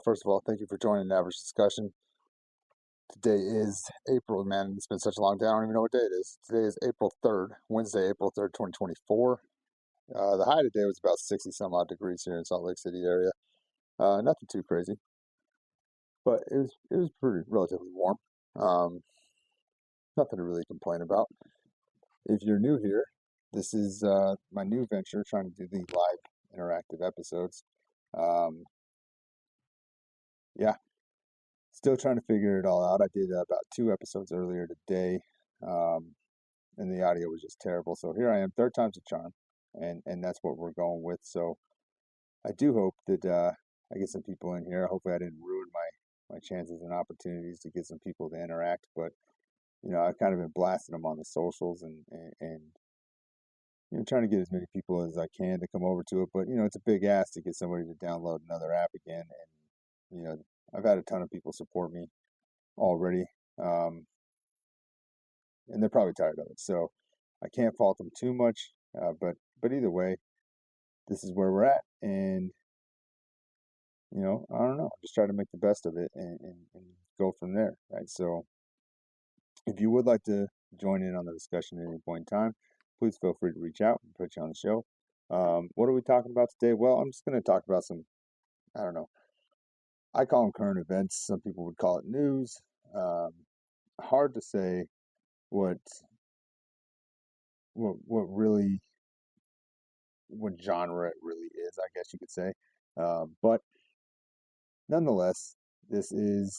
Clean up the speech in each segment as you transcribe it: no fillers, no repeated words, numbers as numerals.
First of all, thank you for joining the average discussion. Today is April, man. It's been such a long day. I don't even know what day it is. Today is April 3rd, Wednesday, April 3rd, 2024. The high today was about 60 some odd degrees here in Salt Lake City area. Nothing too crazy, but it was pretty relatively warm. Um, Nothing to really complain about. If you're new here, this is my new venture, trying to do the live interactive episodes. Um, yeah, Still trying to figure it all out. I did about two episodes earlier today, um, and the audio was just terrible. So here I am, third time's a charm, and that's what we're going with. So I do hope that I get some people in here. Hopefully, I didn't ruin my chances and opportunities to get some people to interact. But I've kind of been blasting them on the socials and trying to get as many people as I can to come over to it. But it's a big ask to get somebody to download another app again. And I've had a ton of people support me already. Um, and they're probably tired of it. So I can't fault them too much. But either way, this is where we're at, and I don't know. Just try to make the best of it and go from there, right? So if you would like to join in on the discussion at any point in time, please feel free to reach out and put you on the show. What are we talking about today? Well, I'm just going to talk about some, I don't know. I call them current events. Some people would call it news. Um, Hard to say what what really what genre it really is, I guess you could say. But nonetheless, this is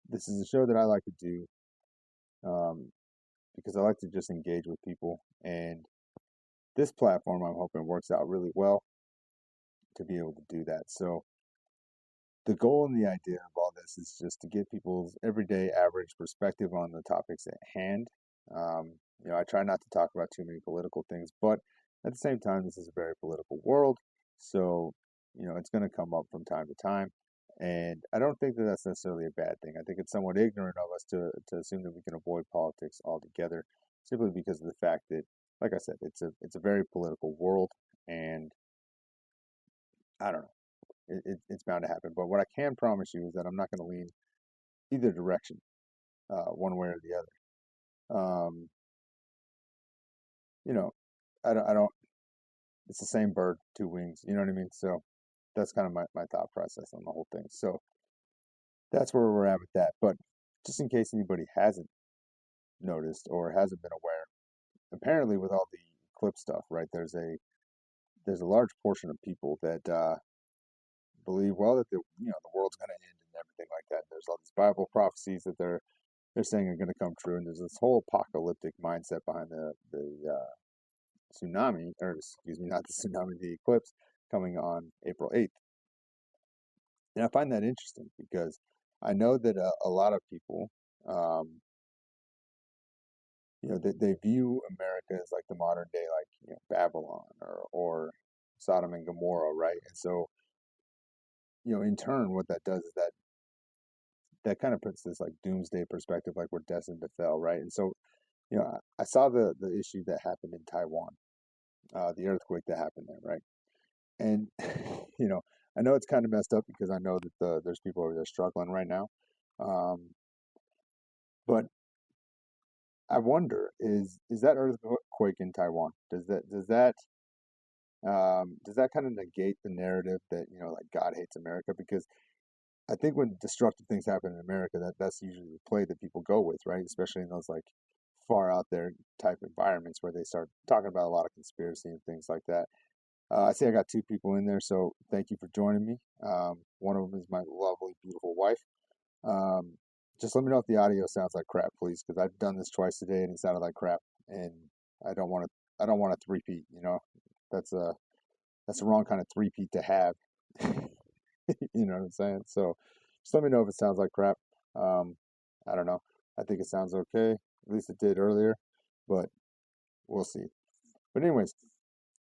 this is a show that I like to do um, because I like to just engage with people, and this platform I'm hoping works out really well to be able to do that. So the goal and the idea of all this is just to get people's everyday average perspective on the topics at hand. Um, I try not to talk about too many political things, but at the same time, this is a very political world. So, it's going to come up from time to time. And I don't think that that's necessarily a bad thing. I think it's somewhat ignorant of us to assume that we can avoid politics altogether, simply because of the fact that, like I said, it's a very political world, and I don't know, it's bound to happen. But what I can promise you is that I'm not going to lean either direction, one way or the other. You know, I don't. It's the same bird, two wings. You know what I mean? So that's kind of my thought process on the whole thing. So that's where we're at with that. But just in case anybody hasn't noticed or hasn't been aware, apparently with all the eclipse stuff, right? There's a large portion of people that believe, well, that the world's going to end and everything like that. There's all these Bible prophecies that they're saying are going to come true, and there's this whole apocalyptic mindset behind the tsunami, or excuse me, not the tsunami, the eclipse coming on April 8th. And I find that interesting because I know that a lot of people, um, they view America as like the modern day, like Babylon or Sodom and Gomorrah, right? And so, in turn, what that does is that kind of puts this like doomsday perspective, like we're destined to fail, right? And so, I saw the issue that happened in Taiwan, the earthquake that happened there, right? And you know, I know it's kind of messed up because I know that there's people over there struggling right now. Um, but I wonder, is that earthquake in Taiwan? Does that kind of negate the narrative that like God hates America? Because I think when destructive things happen in America, that's usually the play that people go with, right? Especially in those like far out there type environments where they start talking about a lot of conspiracy and things like that. I see I got two people in there, so thank you for joining me. One of them is my lovely, beautiful wife. Um, just let me know if the audio sounds like crap, please, because I've done this twice today and it sounded like crap, and I don't want to. I don't want a three-peat. That's a that's the wrong kind of three-peat to have. You know what I'm saying? So just let me know if it sounds like crap. Um, I don't know. I think it sounds okay. At least it did earlier, but we'll see. But anyways,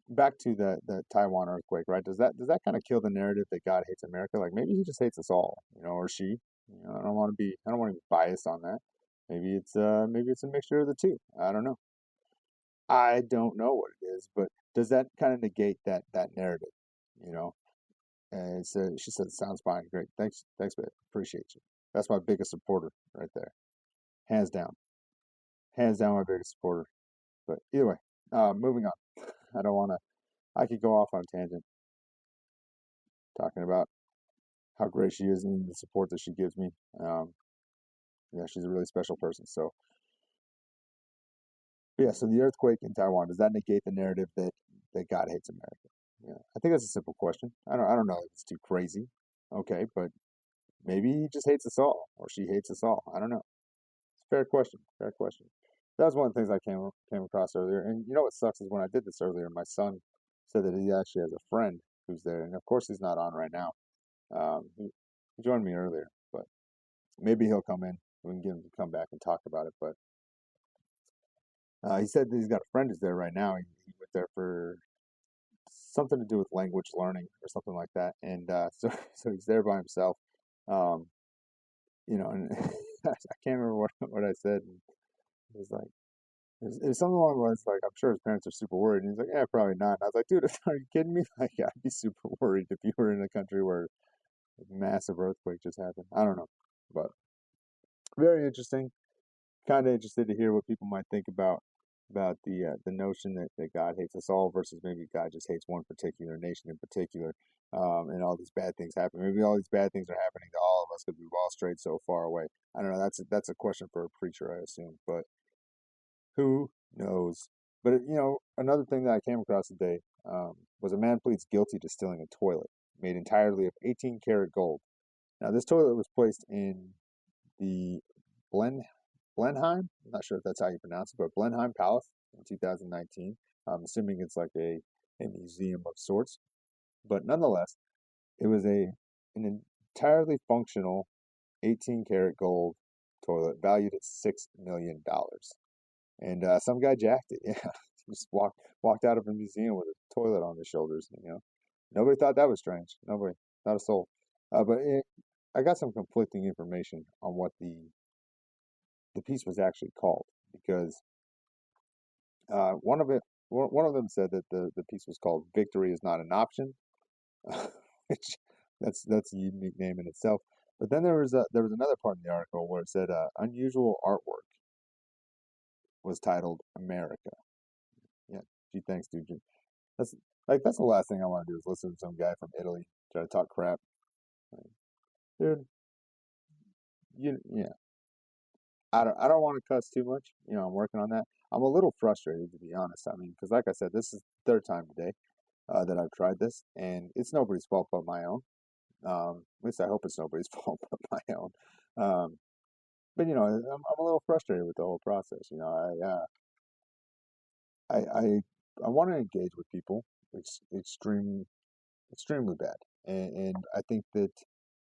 back to the Taiwan earthquake, right? Does that kind of kill the narrative that God hates America? Like maybe he just hates us all, or she. I don't want to be biased on that. Maybe it's a mixture of the two. I don't know. I don't know what it is, but does that kind of negate that narrative? You know, And so she said, "Sounds fine, great, thanks, babe, appreciate you." That's my biggest supporter right there, hands down, my biggest supporter. But either way, moving on. I don't want to. I could go off on a tangent talking about how great she is and the support that she gives me. Yeah, she's a really special person. So yeah, so the earthquake in Taiwan, does that negate the narrative that God hates America? Yeah, I think that's a simple question. I don't know if it's too crazy. Okay, but maybe he just hates us all, or she hates us all. I don't know. It's a fair question. Fair question. That was one of the things I came across earlier. And you know what sucks is when I did this earlier, my son said that he actually has a friend who's there, and of course he's not on right now. He joined me earlier, but maybe he'll come in. We can get him to come back and talk about it. But he said that he's got a friend who's there right now. He went there for something to do with language learning or something like that, and so he's there by himself. Um, and I can't remember what I said. And it was like it was something along the lines like, I'm sure his parents are super worried, and he's like, yeah, probably not. And I was like, dude, are you kidding me? Like, yeah, I'd be super worried if you were in a country where a massive earthquake just happened. I don't know, but very interesting. Kind of interested to hear what people might think about the notion that God hates us all versus maybe God just hates one particular nation in particular, and all these bad things happen. Maybe all these bad things are happening to all of us because we've all strayed so far away. I don't know. That's a question for a preacher, I assume, but who knows? But another thing that I came across today was a man pleads guilty to stealing a toilet made entirely of 18 karat gold. Now, this toilet was placed in the Blen Blenheim. I'm not sure if that's how you pronounce it, but Blenheim Palace in 2019. I'm assuming it's like a museum of sorts. But nonetheless, it was an entirely functional 18 karat gold toilet valued at $6 million. And some guy jacked it. Yeah, just walked out of a museum with a toilet on his shoulders. Nobody thought that was strange. Nobody, not a soul. I got some conflicting information on what the piece was actually called because one of them said that the piece was called "Victory is not an option," which that's a unique name in itself. But then there was another part in the article where it said unusual artwork was titled "America." Yeah, gee, thanks, dude. That's that's the last thing I want to do is listen to some guy from Italy try to talk crap. Like, dude, yeah, I don't want to cuss too much. I'm working on that. I'm a little frustrated to be honest. I mean, because like I said, this is the third time today that I've tried this, and it's nobody's fault but my own. At least I hope it's nobody's fault but my own. Um, but I'm a little frustrated with the whole process. I want to engage with people. It's extremely bad, and I think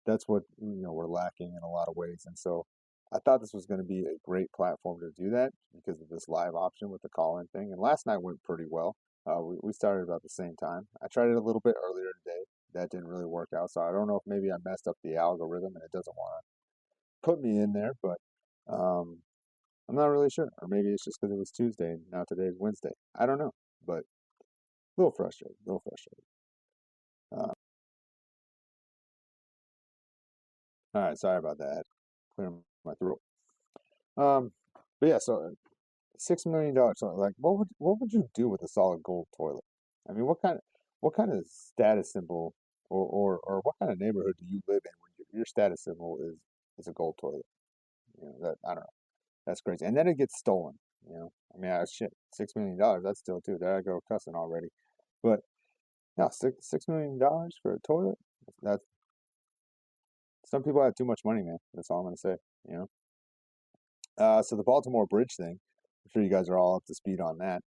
that's what we're lacking in a lot of ways. And so I thought this was going to be a great platform to do that because of this live option with the call-in thing. And last night went pretty well. We started about the same time. I tried it a little bit earlier today. That didn't really work out. So I don't know if maybe I messed up the algorithm and it doesn't want to put me in there, but um, I'm not really sure. Or maybe it's just because it was Tuesday and now today's Wednesday. I don't know, but a little frustrated, a little frustrated. Uh, all right, sorry about that. Clear my throat. Um, but yeah, so $6 million. So like, what would you do with a solid gold toilet? I mean, what kind of status symbol or what kind of neighborhood do you live in when your status symbol is a gold toilet? That I don't know. That's crazy. And then it gets stolen. I mean, shit, $6 million. That's still too. There I go cussing already. But no, $6 million for a toilet. That's some people have too much money, man. That's all I'm gonna say. You know. So the Baltimore Bridge thing. I'm sure you guys are all up to speed on that.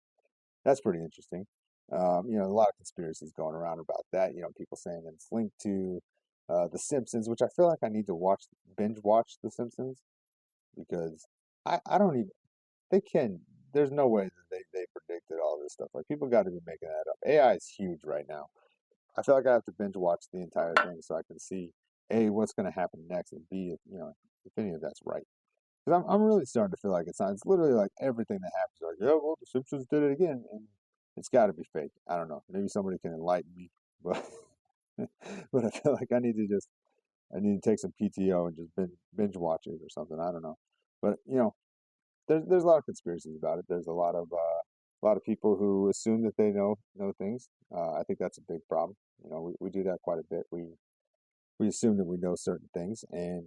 That's pretty interesting. A lot of conspiracies going around about that. People saying that it's linked to The Simpsons, which I feel like I need to binge watch The Simpsons because I don't even, they can, there's no way that they predicted all this stuff. Like, people got to be making that up. AI is huge right now. I feel like I have to binge watch the entire thing so I can see, A, what's going to happen next, and B, if any of that's right. Because I'm really starting to feel like it's not. It's literally like everything that happens. Like, yeah, well, the Simpsons did it again, and it's got to be fake. I don't know. Maybe somebody can enlighten me, but but I feel like I need to take some PTO and just binge watch it or something. I don't know, but there's a lot of conspiracies about it. There's a lot of people who assume that they know things. I think that's a big problem. We do that quite a bit. We assume that we know certain things, and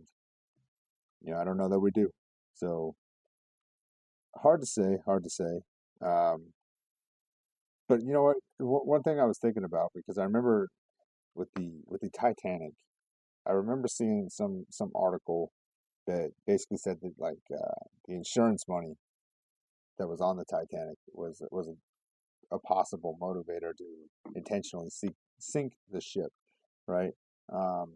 I don't know that we do. So hard to say, hard to say. Um, but you know what? One thing I was thinking about, because I remember with the Titanic, I remember seeing some article that basically said that like the insurance money that was on the Titanic was a possible motivator to intentionally sink the ship, right? Um,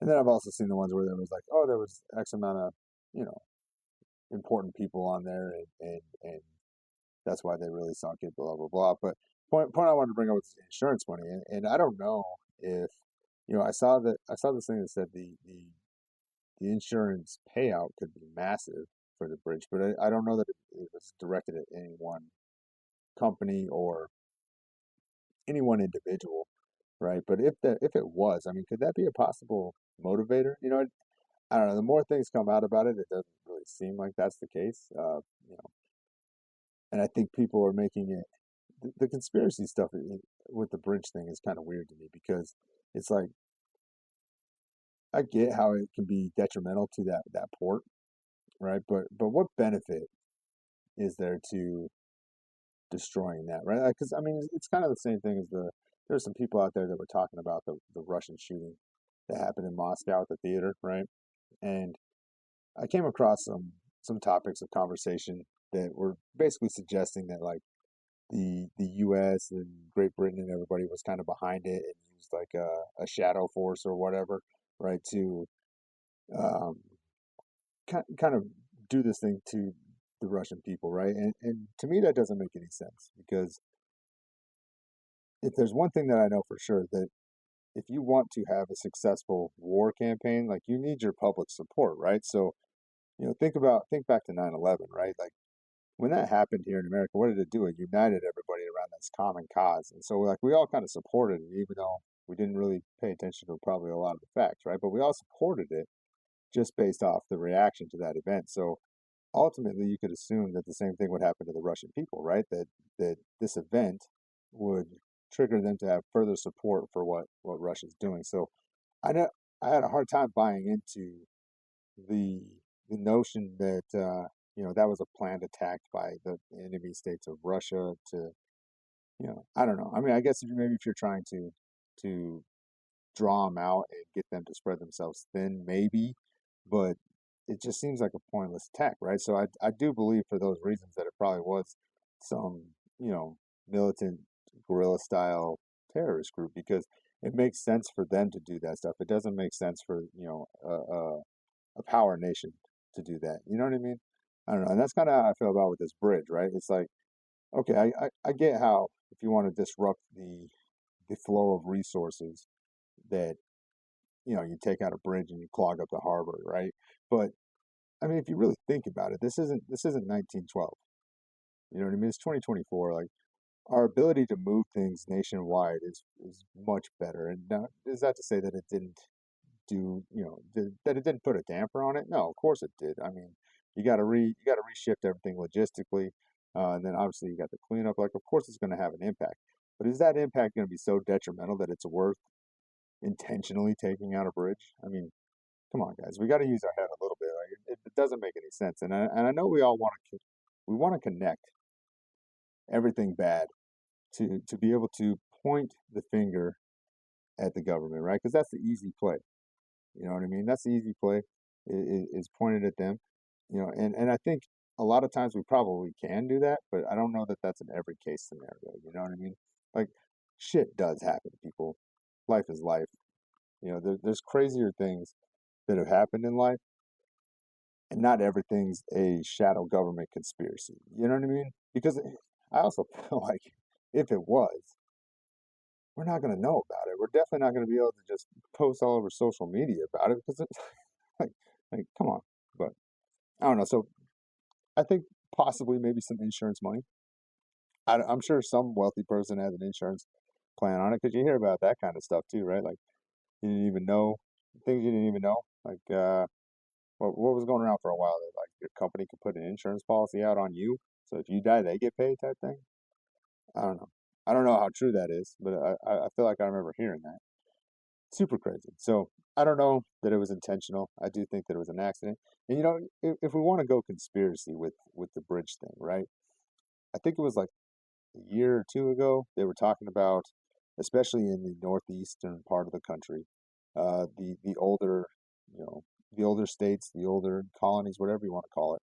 and then I've also seen the ones where there was like, oh, there was X amount of you know important people on there, and that's why they really sunk it, blah blah blah. But point I wanted to bring up was the insurance money, and I don't know if I saw this thing that said the insurance payout could be massive for the bridge, but I don't know that it was directed at any one company or any one individual, right? But if it was, I mean, could that be a possible motivator? I don't know. The more things come out about it, it doesn't really seem like that's the case. You know, and I think people are making it the conspiracy stuff with the bridge thing is kind of weird to me because it's like I get how it can be detrimental to that port, right? But what benefit is there to destroying that, right? Because I mean, it's kind of the same thing as there's some people out there that were talking about the Russian shooting that happened in Moscow at the theater, right? And I came across some topics of conversation that were basically suggesting that like the U.S. and Great Britain and everybody was kind of behind it and used like a shadow force or whatever, right, to um, kind of do this thing to the Russian people, right? And to me, that doesn't make any sense because if there's one thing that I know for sure that if you want to have a successful war campaign, like you need your public support, right? So, think back to 9/11, right? Like when that happened here in America, what did it do? It united everybody around this common cause. And so like we all kind of supported it, even though we didn't really pay attention to probably a lot of the facts, right? But we all supported it just based off the reaction to that event. So ultimately you could assume that the same thing would happen to the Russian people, right? That this event would trigger them to have further support for what Russia's doing. So I know I had a hard time buying into the the notion that that was a planned attack by the enemy states of Russia to I don't know. I mean, I guess if you're trying to draw them out and get them to spread themselves thin, maybe, but it just seems like a pointless attack, right? So I do believe for those reasons that it probably was some militant guerrilla style terrorist group because it makes sense for them to do that stuff. It doesn't make sense for a power nation to do that. You know what I mean? I don't know. And that's kind of how I feel about with this bridge, right? It's like, okay, I get how if you want to disrupt the flow of resources that, you take out a bridge and you clog up the harbor, right? But I mean, if you really think about it, this isn't 1912. You know what I mean? It's 2024. Like our ability to move things nationwide is much better. And now, is that to say that it didn't that it didn't put a damper on it? No, of course it did. I mean, you got to reshift everything logistically, and then obviously you got the cleanup. Like, of course it's going to have an impact, but is that impact going to be so detrimental that it's worth intentionally taking out a bridge? I mean, come on, guys, we got to use our head a little bit. Like, it doesn't make any sense, and I know we all want to connect everything bad to be able to point the finger at the government, right? Because that's the easy play. You know what I mean? That's the easy play is pointed at them. And I think a lot of times we probably can do that, but I don't know that that's in every case scenario. You know what I mean? Like shit does happen to people. Life is life. There's crazier things that have happened in life, and not everything's a shadow government conspiracy. You know what I mean? Because I also feel like if it was, we're not going to know about it. We're definitely not going to be able to just post all over social media about it because it's like, come on. But I don't know. So I think possibly maybe some insurance money. I'm sure some wealthy person has an insurance plan on it because you hear about that kind of stuff too, right? Like you didn't even know things you didn't even know. Like what was going around for a while that like your company could put an insurance policy out on you, so if you die, they get paid type thing. I don't know. I don't know how true that is, but I feel like I remember hearing that. Super crazy. So I don't know that it was intentional. I do think that it was an accident. And you know, if we want to go conspiracy with the bridge thing, right? I think it was like a year or two ago they were talking about, especially in the northeastern part of the country, the older, you know, the older states, the older colonies, whatever you want to call it.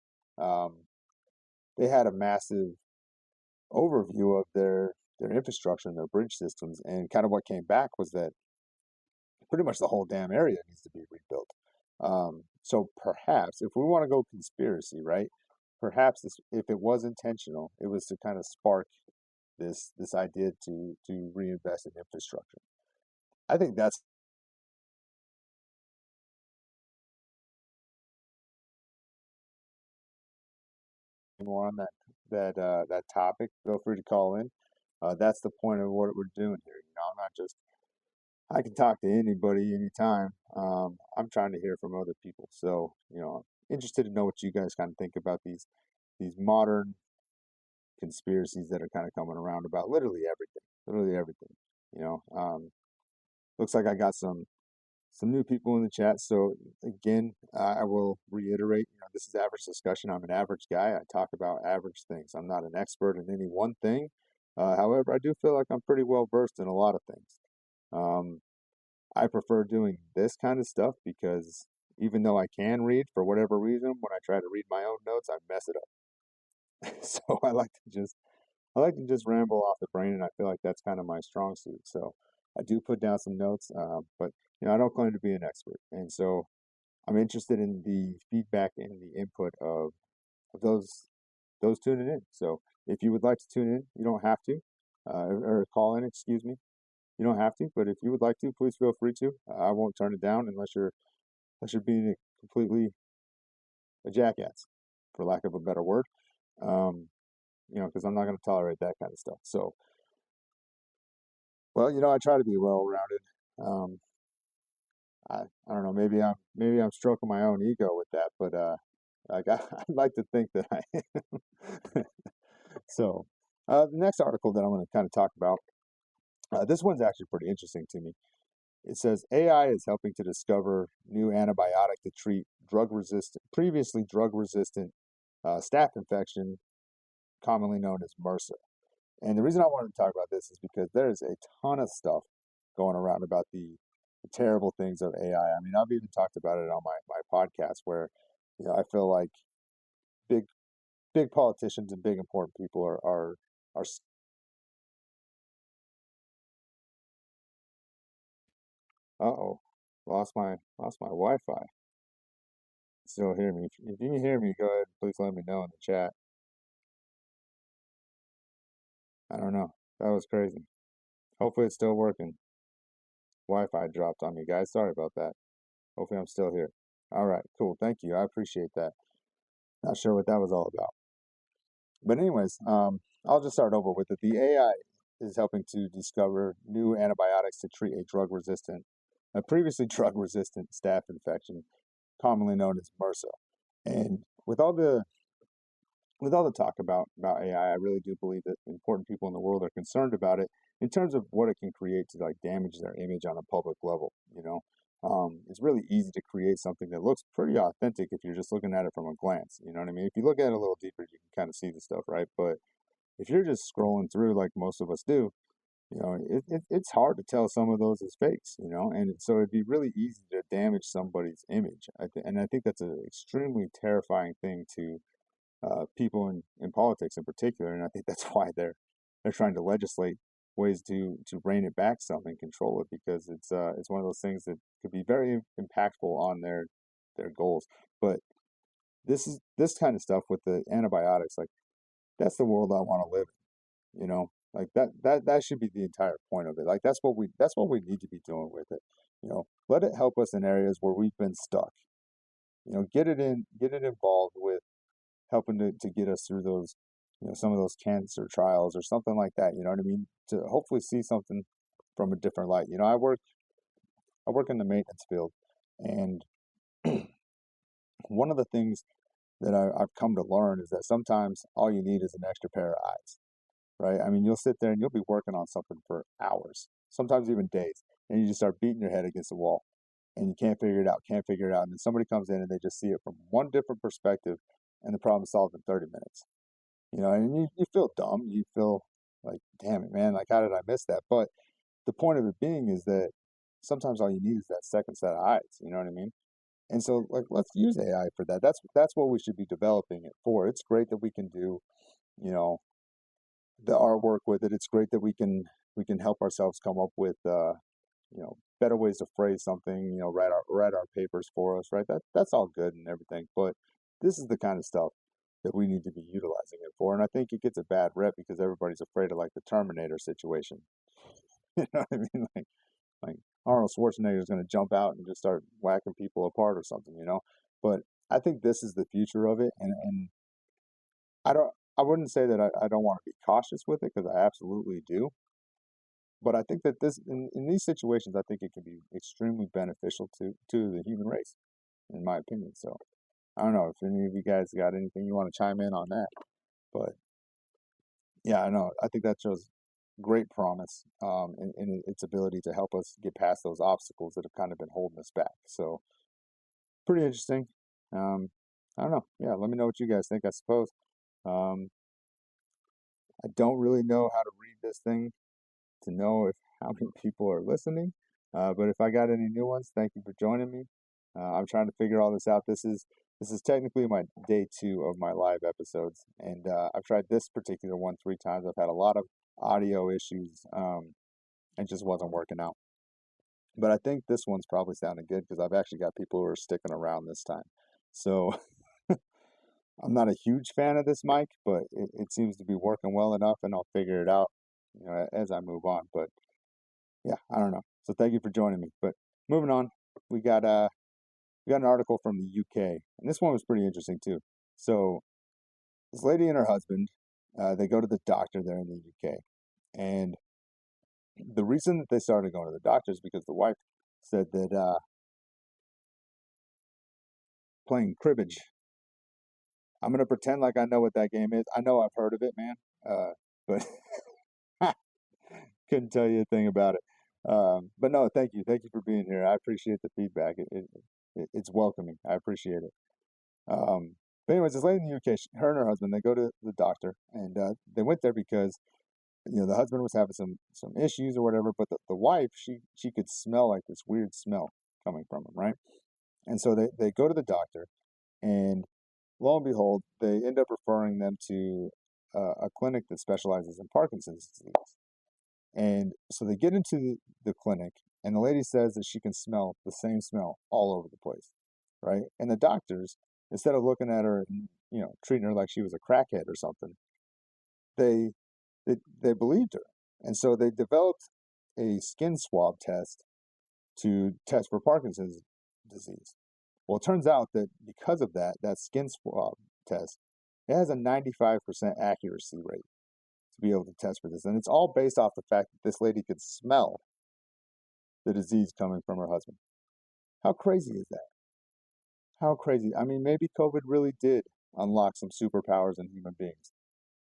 They had a massive overview of their infrastructure and their bridge systems, and kind of what came back was that pretty much the whole damn area needs to be rebuilt. So perhaps if we want to go conspiracy, right? Perhaps this, if it was intentional, it was to kind of spark this idea to reinvest in infrastructure. I think that's more on that topic. Feel free to call in. That's the point of what we're doing here. You know, I'm not just I can talk to anybody anytime. I'm trying to hear from other people. So, you know, I'm interested to know what you guys kind of think about these modern conspiracies that are kind of coming around about literally everything. Literally everything. You know, looks like I got some new people in the chat. So again, I will reiterate, you know, this is average discussion. I'm an average guy. I talk about average things. I'm not an expert in any one thing. However, I do feel like I'm pretty well versed in a lot of things. Um, I prefer doing this kind of stuff because even though I can read for whatever reason, when I try to read my own notes, I mess it up. So I like to just ramble off the brain, and I feel like that's kind of my strong suit. So I do put down some notes, but you know I don't claim to be an expert, and so I'm interested in the feedback and the input of those tuning in. So if you would like to tune in, you don't have to, or call in, excuse me. You don't have to, but if you would like to, please feel free to. I won't turn it down unless you're being completely a jackass, for lack of a better word. Um, you know, because I'm not going to tolerate that kind of stuff. So, well, you know, I try to be well-rounded. Um, I don't know, maybe I'm stroking my own ego with that, but like I'd like to think that I am. So, the next article that I'm going to kind of talk about, this one's actually pretty interesting to me. It says AI is helping to discover new antibiotic to treat previously drug-resistant staph infection, commonly known as MRSA. And the reason I wanted to talk about this is because there's a ton of stuff going around about the terrible things of AI. I mean, I've even talked about it on my podcast where, you know, I feel like big big politicians and big important people are uh-oh, lost my Wi-Fi. Still hear me. If you can hear me, go ahead, please let me know in the chat. I don't know. That was crazy. Hopefully it's still working. Wi-Fi dropped on me, guys. Sorry about that. Hopefully I'm still here. All right, cool. Thank you. I appreciate that. Not sure what that was all about. But anyways, I'll just start over with it. The AI is helping to discover new antibiotics to treat a previously drug-resistant staph infection, commonly known as MRSA. And with all the talk about AI, I really do believe that important people in the world are concerned about it in terms of what it can create to like damage their image on a public level. You know, it's really easy to create something that looks pretty authentic if you're just looking at it from a glance. You know what I mean? If you look at it a little deeper, you can kind of see the stuff, right? But if you're just scrolling through like most of us do, you know, it's hard to tell some of those as fakes, you know, and so it'd be really easy to damage somebody's image. And I think that's an extremely terrifying thing to people in politics in particular, and I think that's why they're trying to legislate ways to rein it back some and control it because it's one of those things that could be very impactful on their goals. But this kind of stuff with the antibiotics, like that's the world I want to live in, you know, like that should be the entire point of it. Like that's what we need to be doing with it, you know. Let it help us in areas where we've been stuck, you know. Get it involved with helping to get us through those, you know, some of those cancer trials or something like that. You know what I mean? To hopefully see something from a different light. I work in the maintenance field, and one of the things that I've come to learn is that sometimes all you need is an extra pair of eyes, right? I mean, you'll sit there and you'll be working on something for hours, sometimes even days, and you just start beating your head against the wall, and you can't figure it out, can't figure it out, and then somebody comes in and they just see it from one different perspective, and the problem is solved in 30 minutes. And you feel dumb. You feel like, damn it, man, like, how did I miss that? But the point of it being is that sometimes all you need is that second set of eyes. You know what I mean? And so, like, let's use AI for that. That's what we should be developing it for. It's great that we can do, you know, the artwork with it. It's great that we can help ourselves come up with, better ways to phrase something. Write our papers for us, right? That's all good and everything, but this is the kind of stuff that we need to be utilizing it for. And I think it gets a bad rep because everybody's afraid of, like, the Terminator situation. You know what I mean? Like Arnold Schwarzenegger is going to jump out and just start whacking people apart or something. But I think this is the future of it, and I don't. I wouldn't say that I don't want to be cautious with it because I absolutely do. But I think that in these situations, I think it can be extremely beneficial to the human race, in my opinion. So I don't know if any of you guys got anything you want to chime in on that, but yeah, I know. I think that shows great promise in its ability to help us get past those obstacles that have kind of been holding us back. So pretty interesting. Um, I don't know. Yeah, let me know what you guys think, I suppose. Um, I don't really know how to read this thing to know if how many people are listening. But if I got any new ones, thank you for joining me. I'm trying to figure all this out. This is technically my day 2 of my live episodes, and I've tried this particular one 3 times. I've had a lot of audio issues. It just wasn't working out. But I think this one's probably sounding good because I've actually got people who are sticking around this time. So I'm not a huge fan of this mic, but it seems to be working well enough, and I'll figure it out, as I move on. But yeah, I don't know. So thank you for joining me. But moving on, we got uh we got an article from the UK, and this one was pretty interesting too. So this lady and her husband, they go to the doctor there in the UK, and the reason that they started going to the doctor is because the wife said that playing cribbage. I'm gonna pretend like I know what that game is. I know I've heard of it, man, but couldn't tell you a thing about it. But no, thank you for being here. I appreciate the feedback. It's welcoming. I appreciate it. But anyways, this lady in the UK, her and her husband, they go to the doctor, and they went there because the husband was having some issues or whatever, but the wife, she could smell like this weird smell coming from him, right? And so they go to the doctor, and lo and behold, they end up referring them to a clinic that specializes in Parkinson's disease. And so they get into the clinic, and the lady says that she can smell the same smell all over the place, right? And the doctors, instead of looking at her and treating her like she was a crackhead or something, they they believed her, and so they developed a skin swab test to test for Parkinson's disease. Well, it turns out that because of that skin swab test, it has a 95% accuracy rate to be able to test for this. And it's all based off the fact that this lady could smell the disease coming from her husband. How crazy is that? How crazy. I mean, maybe COVID really did unlock some superpowers in human beings.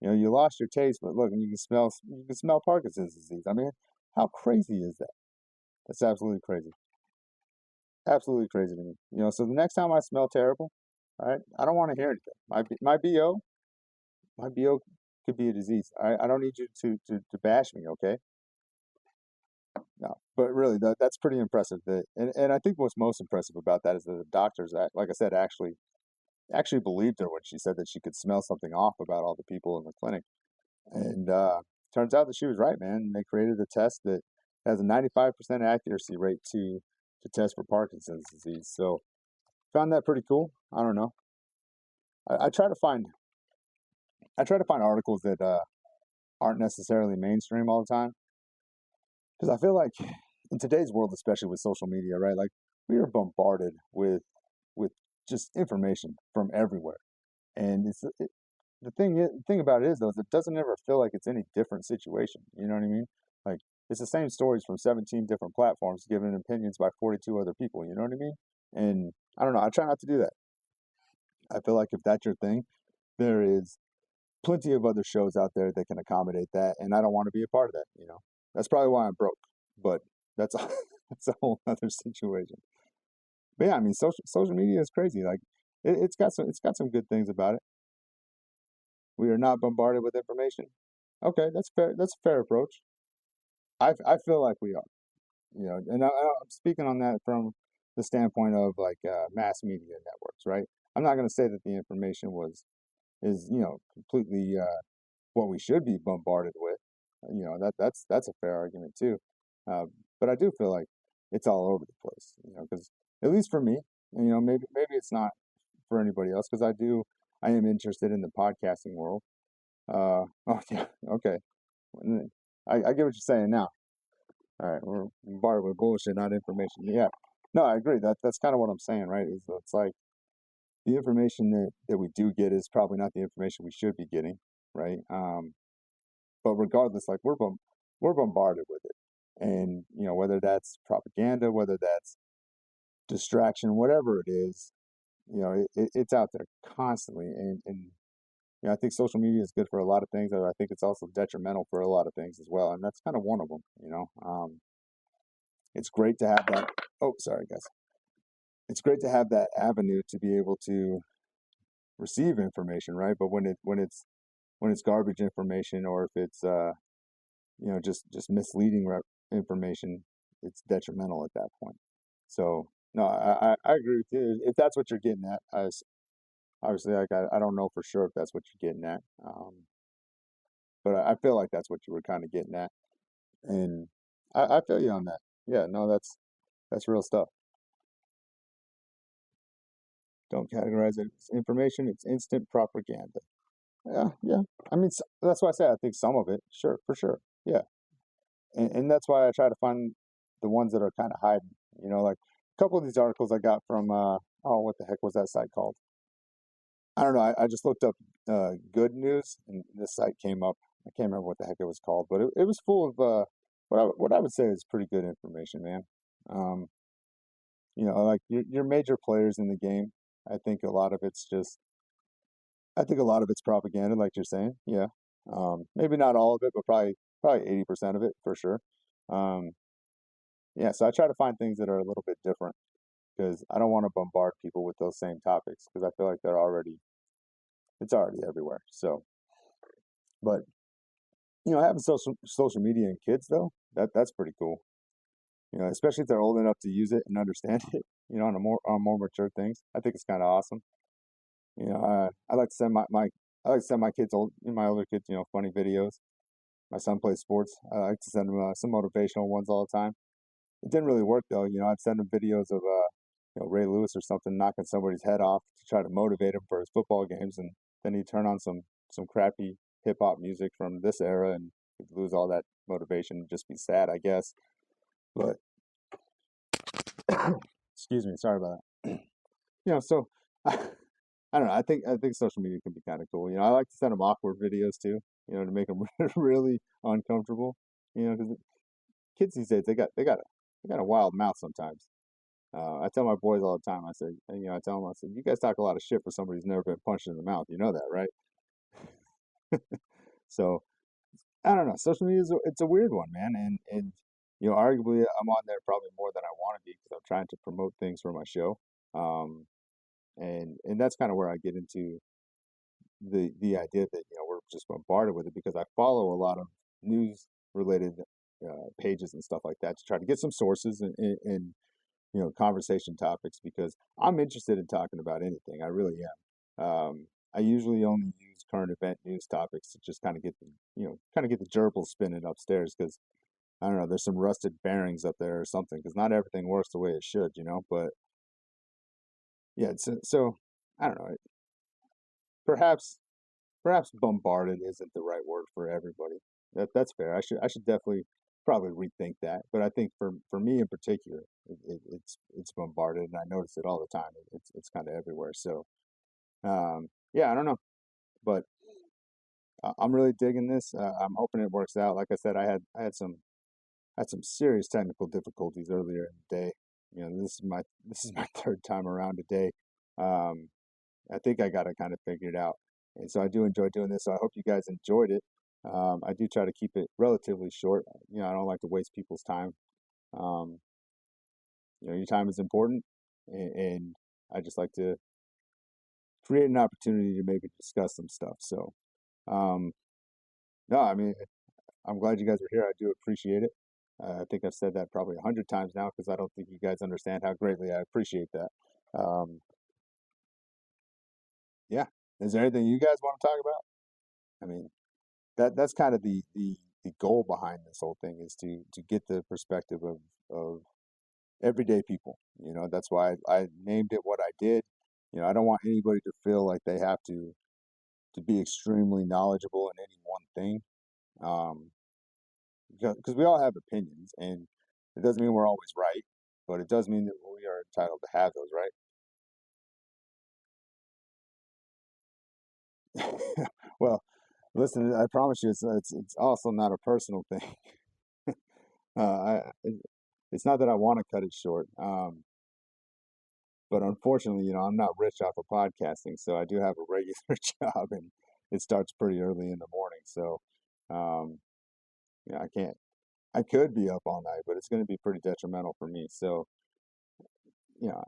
You lost your taste, but look, and you can smell Parkinson's disease. I mean, how crazy is that? That's absolutely crazy. Absolutely crazy to me. So the next time I smell terrible, all right, I don't want to hear anything. My BO could be a disease. I don't need you to bash me, okay? No, but really, that's pretty impressive. And I think what's most impressive about that is that the doctors, like I said, actually believed her when she said that she could smell something off about all the people in the clinic. And turns out that she was right, man. They created a test that has a 95% accuracy rate to test for Parkinson's disease. So found that pretty cool. I don't know. I, I try to find I try to find articles that aren't necessarily mainstream all the time, because I feel like in today's world, especially with social media, right? Like, we are bombarded with just information from everywhere, and the thing about it is though, is it doesn't ever feel like it's any different situation. You know what I mean? Like, it's the same stories from 17 different platforms given opinions by 42 other people. You know what I mean? And I don't know. I try not to do that. I feel like if that's your thing, there is plenty of other shows out there that can accommodate that, and I don't want to be a part of that. That's probably why I'm broke. But that's a, that's a whole other situation. But yeah, I mean, social media is crazy. Like it's got some good things about it. We are not bombarded with information. Okay, that's fair. That's a fair approach. I feel like we are. And I'm speaking on that from the standpoint of like mass media networks, right? I'm not going to say that the information is completely what we should be bombarded with. That's a fair argument too. Uh, but I do feel like it's all over the place. Because at least for me, maybe it's not for anybody else because I am interested in the podcasting world. Oh yeah, okay. I get what you're saying now. All right, we're bombarded with bullshit, not information. Yeah, no, I agree. That's kind of what I'm saying, right? Is it's like the information that we do get is probably not the information we should be getting, right? But regardless, like we're bombarded with it, and whether that's propaganda, whether that's distraction, whatever it is, it's out there constantly, and I think social media is good for a lot of things, but I think it's also detrimental for a lot of things as well, and that's kind of one of them. It's great to have that. Oh, sorry, guys. It's great to have that avenue to be able to receive information, right? But when it's garbage information, or if it's just misleading information, it's detrimental at that point. So no, I agree with you. If that's what you're getting at, obviously, like I don't know for sure if that's what you're getting at, but I feel like that's what you were kind of getting at, and I feel you on that. Yeah, no, that's real stuff. Don't categorize it as information; it's instant propaganda. Yeah, yeah. I mean, that's why I say I think some of it, sure, for sure. Yeah, and that's why I try to find the ones that are kind of hiding. Like a couple of these articles I got from oh, what the heck was that site called? I don't know. I just looked up good news, and this site came up. I can't remember what the heck it was called, but it was full of what I would say is pretty good information, man. Um, like your major players in the game. I think a lot of it's just I think a lot of it's propaganda, like you're saying. Yeah. Maybe not all of it, but probably 80% of it for sure. Um, yeah. So I try to find things that are a little bit different because I don't want to bombard people with those same topics because I feel like it's already everywhere. So, but having social media and kids though, that's pretty cool. Especially if they're old enough to use it and understand it. On more mature things. I think it's kind of awesome. I like to send my kids my older kids, funny videos. My son plays sports. I like to send him some motivational ones all the time. It didn't really work though. I'd send him videos of Ray Lewis or something knocking somebody's head off to try to motivate him for his football games, and then he'd turn on some crappy hip hop music from this era, and he'd lose all that motivation and just be sad, I guess. But excuse me, sorry about that. So I don't know. I think social media can be kind of cool. I like to send them awkward videos too. To make them really uncomfortable. Because kids these days they got a wild mouth sometimes. I tell my boys all the time. I say, I tell them, I said, you guys talk a lot of shit for somebody who's never been punched in the mouth. You know that, right? So I don't know. Social media it's a weird one, man, and arguably I'm on there probably more than I want to be because I'm trying to promote things for my show. Um, and that's kind of where I get into the idea that we're just bombarded with it because I follow a lot of news related pages and stuff like that to try to get some sources and conversation topics because I'm interested in talking about anything. I really am. I usually only use current event news topics to just kind of get the gerbils spinning upstairs because I don't know, there's some rusted bearings up there or something because not everything works the way it should, but yeah, so I don't know. Perhaps perhaps bombarded isn't the right word for everybody. That's fair. I should definitely probably rethink that. But I think for me in particular, it's bombarded, and I notice it all the time. It's kind of everywhere. So yeah, I don't know, but I'm really digging this. I'm hoping it works out. Like I said, I had some had some serious technical difficulties earlier in the day. This is my third time around today. Um, I think I got it kind of figured out, and so I do enjoy doing this. So I hope you guys enjoyed it. I do try to keep it relatively short. I don't like to waste people's time. Um, your time is important, and I just like to create an opportunity to maybe discuss some stuff. So, um, no, I mean, I'm glad you guys are here. I do appreciate it. I think I've said that probably 100 times now because I don't think you guys understand how greatly I appreciate that. Um, yeah. Is there anything you guys want to talk about? I mean, that's kind of the goal behind this whole thing is to get the perspective of everyday people. That's why I named it what I did. I don't want anybody to feel like they have to be extremely knowledgeable in any one thing. Um, because we all have opinions, and it doesn't mean we're always right, but it does mean that we are entitled to have those, right? Well, listen, I promise you, it's also not a personal thing. It's not that I want to cut it short, but unfortunately, I'm not rich off of podcasting, so I do have a regular job, and it starts pretty early in the morning. So, um, I can't. I could be up all night, but it's going to be pretty detrimental for me. So, you know,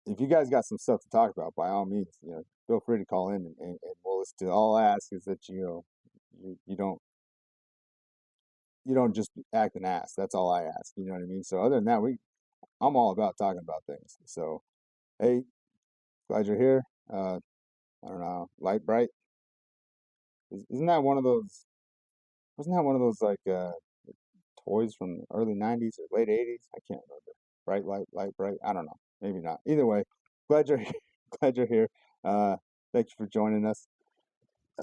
if you guys got some stuff to talk about, by all means, feel free to call in and we'll listen to. All I ask is that you don't just act an ass. That's all I ask. You know what I mean? So other than that, I'm all about talking about things. So hey, glad you're here. I don't know, Light Bright. Isn't that one of those? Wasn't that one of those like toys from the early '90s or late '80s? I can't remember. Bright Light, Light Bright. I don't know. Maybe not. Either way, glad you're glad you're here. Uh, thank you for joining us.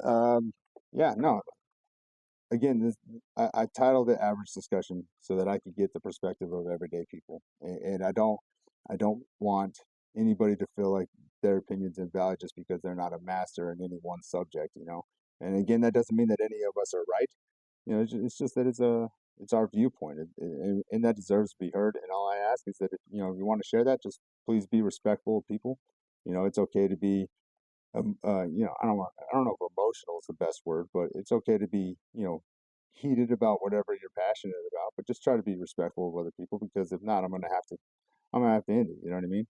Um, yeah, no, again, I titled it "Average Discussion" so that I could get the perspective of everyday people, and I don't want anybody to feel like their opinion's invalid just because they're not a master in any one subject, you know. And again, that doesn't mean that any of us are right. It's just that it's our viewpoint, and that deserves to be heard. And all I ask is that if you want to share that, just please be respectful of people. It's okay to be I don't know if emotional is the best word, but it's okay to be, heated about whatever you're passionate about, but just try to be respectful of other people because if not, I'm gonna have to end it. You know what I mean?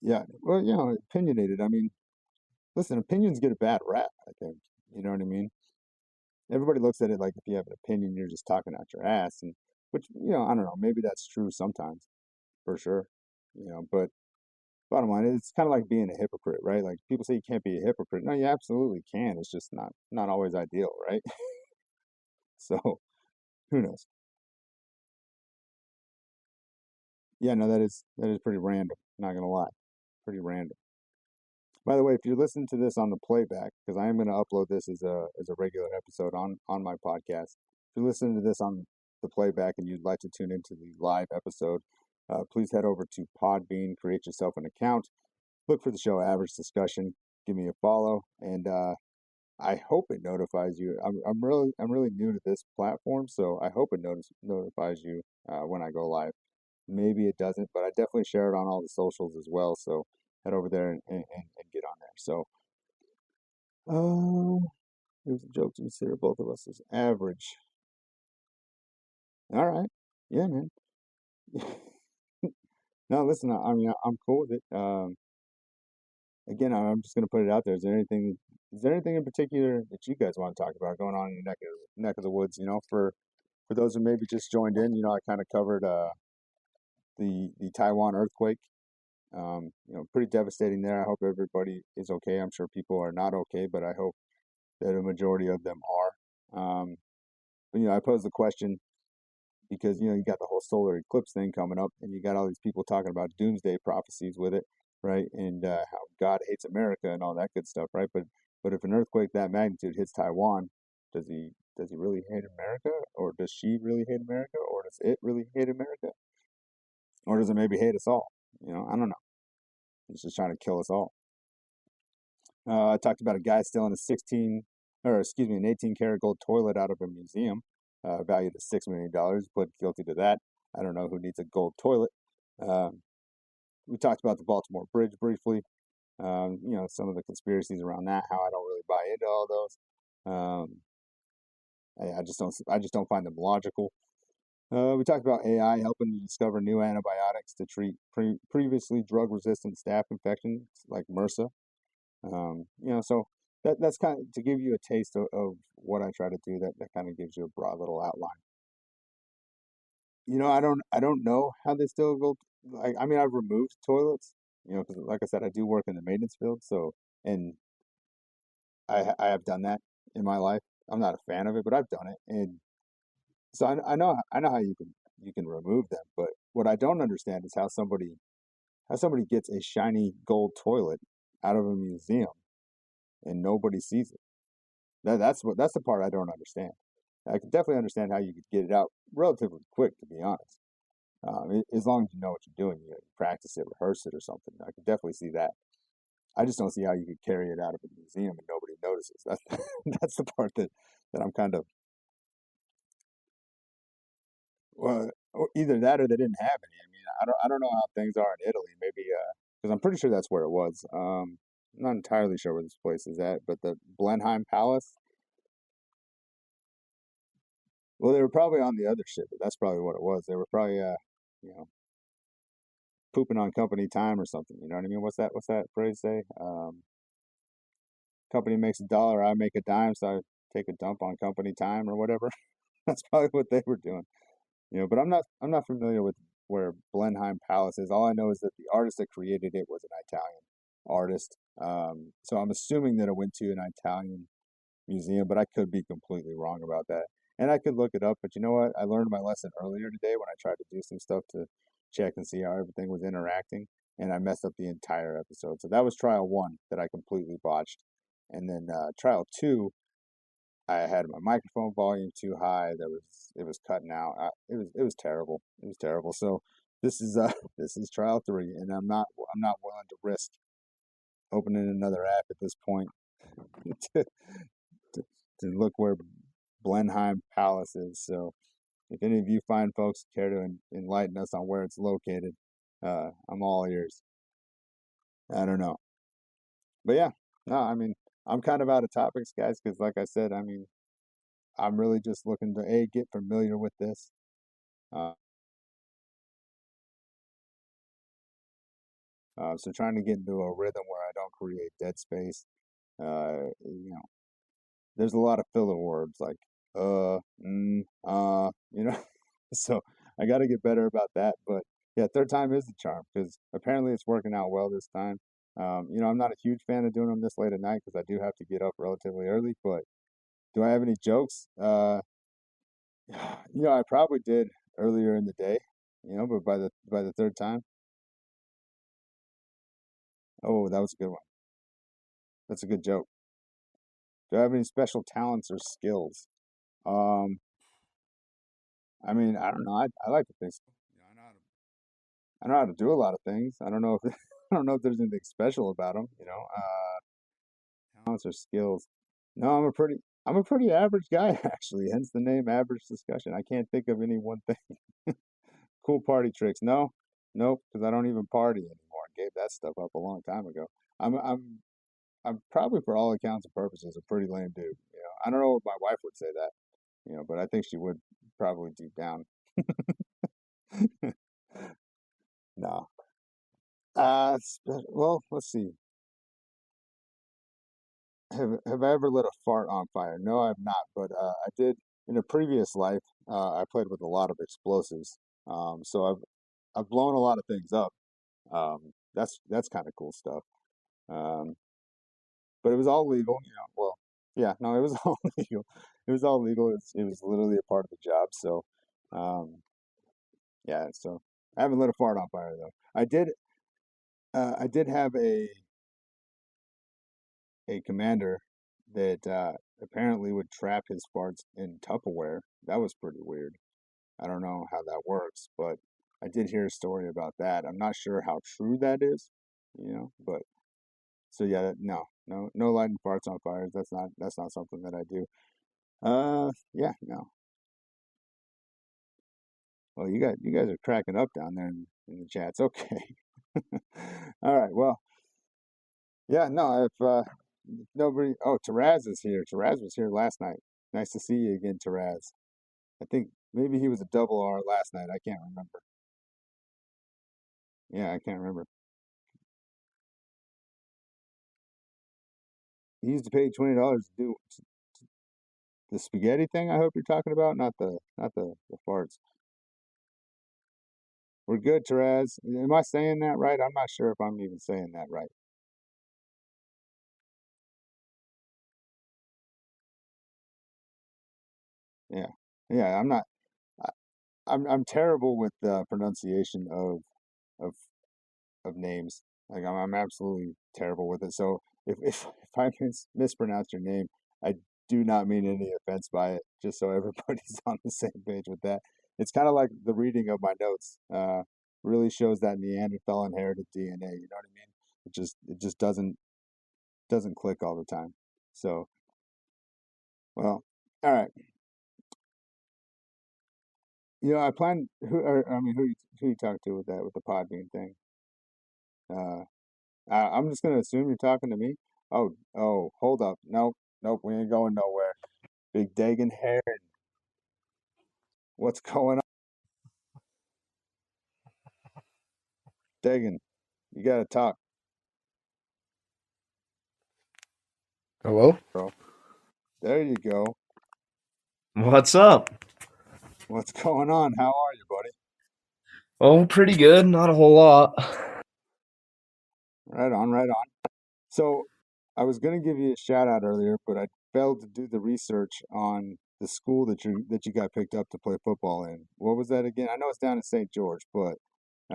Yeah. Well, opinionated. I mean, listen, opinions get a bad rap, I think. You know what I mean? Everybody looks at it like if you have an opinion, you're just talking out your ass, and which, I don't know, maybe that's true sometimes, for sure. But bottom line, it's kind of like being a hypocrite, right? Like people say you can't be a hypocrite. No, you absolutely can. It's just not always ideal, right? So who knows? Yeah, no, that is pretty random. Not gonna lie, pretty random. By the way, if you're listening to this on the playback, because I am going to upload this as a regular episode on my podcast. If you're listening to this on the playback and you'd like to tune into the live episode, please head over to Podbean, create yourself an account, look for the show Average Discussion, give me a follow, and I hope it notifies you. I'm really new to this platform, so I hope it notifies you when I go live. Maybe it doesn't, but I definitely share it on all the socials as well. So head over there and get on there. So, here's a joke to consider both of us as average. All right. Yeah, man. No, listen, I mean, I'm cool with it. Again, I'm just gonna put it out there. Is there anything in particular that you guys want to talk about going on in your neck of the woods? For those who maybe just joined in, I kind of covered the Taiwan earthquake. Pretty devastating there. I hope everybody is okay. I'm sure people are not okay, but I hope that a majority of them are. But I posed the question because you got the whole solar eclipse thing coming up, and you got all these people talking about doomsday prophecies with it, right? And how God hates America and all that good stuff, right? But if an earthquake that magnitude hits Taiwan, does he really hate America, or does she really hate America, or does it really hate America, or does it maybe hate us all? I don't know. It's just trying to kill us all. I talked about a guy stealing a 16, or excuse me, an 18 karat gold toilet out of a museum, valued at $6 million. Pled guilty to that. I don't know who needs a gold toilet. Um, we talked about the Baltimore Bridge briefly. Some of the conspiracies around that, how I don't really buy into all those. Um, I just don't find them logical. We talked about AI helping to discover new antibiotics to treat previously drug-resistant staph infections like MRSA. So that's kind of to give you a taste of what I try to do. That kind of gives you a broad little outline. I don't know how they still go. Like, I mean, I've removed toilets, because like I said, I do work in the maintenance field, so and I have done that in my life. I'm not a fan of it, but I've done it, and so I know how you can remove them. But what I don't understand is how somebody gets a shiny gold toilet out of a museum and nobody sees it. That's the part I don't understand. I can definitely understand how you could get it out relatively quick, to be honest. As long as you know what you're doing, you practice it, rehearse it, or something. I could definitely see that. I just don't see how you could carry it out of a museum and nobody notices. That's the part that I'm kind of well, or either that or they didn't have any. I mean, I don't know how things are in Italy. Maybe because I'm pretty sure that's where it was. I'm not entirely sure where this place is at, but the Blenheim Palace. Well, they were probably on the other ship. That's probably what it was. They were probably you know, pooping on company time or something. You know what I mean? What's that phrase say? Company makes a dollar, I make a dime, so I take a dump on company time or whatever. That's probably what they were doing. But I'm not familiar with where Blenheim Palace is. All I know is that the artist that created it was an Italian artist. So I'm assuming that it went to an Italian museum, but I could be completely wrong about that. And I could look it up, but you know what? I learned my lesson earlier today when I tried to do some stuff to check and see how everything was interacting, and I messed up the entire episode. So that was trial one that I completely botched. And then trial two, I had my microphone volume too high. It was cutting out. It was terrible. It was terrible. So this is this is trial three, and I'm not willing to risk opening another app at this point to, to, to look where Blenheim Palace is. So if any of you fine folks care to enlighten us on where it's located, I'm all ears. I don't know, but yeah, no, I mean I'm kind of out of topics, guys, because like I said, I mean I'm really just looking to get familiar with this. Uh, so trying to get into a rhythm where I don't create dead space. There's a lot of filler words like so I got to get better about that. But yeah, third time is the charm because apparently it's working out well this time. I'm not a huge fan of doing them this late at night because I do have to get up relatively early. But do I have any jokes? I probably did earlier in the day. But by the third time, oh, that was a good one. That's a good joke. Do I have any special talents or skills? Um, I mean, I don't know. I like to think so. I know how to do a lot of things. I don't know if I don't know if there's anything special about them. Talents or skills. No, I'm a pretty average guy actually. Hence the name Average Discussion. I can't think of any one thing. Cool party tricks. No, nope, because I don't even party anymore. I gave that stuff up a long time ago. I'm I'm I'm probably for all accounts and purposes a pretty lame dude. I don't know if my wife would say that. But I think she would probably deep down. No. Well, let's see. Have I ever lit a fart on fire? No, I have not, but I did in a previous life. I played with a lot of explosives, so I've blown a lot of things up. That's kind of cool stuff. Um, but it was all legal. Well, yeah, no, it was all legal. It was all legal. It was literally a part of the job. So, um, yeah. So I haven't lit a fart on fire though. I did have a commander that apparently would trap his farts in Tupperware. That was pretty weird. I don't know how that works, but I did hear a story about that. I'm not sure how true that is, but So yeah, no lighting farts on fires. That's not something that I do. Yeah, no. Well, you guys are cracking up down there in the chats. Okay. All right. Well, yeah, no, if nobody, oh, Taraz is here. Taraz was here last night. Nice to see you again, Taraz. I think maybe he was a double R last night. I can't remember. Yeah, I can't remember. He used to pay $20 to do the spaghetti thing. I hope you're talking about, not the farts. We're good, Taraz. Am I saying that right? I'm not sure if I'm even saying that right. Yeah, yeah. I'm not. I, I'm terrible with the pronunciation of of names. Like I'm absolutely terrible with it. So if I mispronounce your name, I do not mean any offense by it. Just so everybody's on the same page with that. It's kind of like the reading of my notes. Really shows that Neanderthal inherited DNA. You know what I mean? It just doesn't click all the time. So well, all right. I plan who or, I mean who you talk to with that with the Podbean thing. Uh, I'm just gonna assume you're talking to me. Oh, hold up. Nope, nope, we ain't going nowhere. Big Daegan Herren, what's going on? Daegan, you gotta talk, Hello? bro. There you go. What's up? What's going on? How are you, buddy? Oh, pretty good. Not a whole lot. Right on, right on. So, I was gonna give you a shout out earlier, but I failed to do the research on the school that you got picked up to play football in. What was that again? I know it's down in St. George, but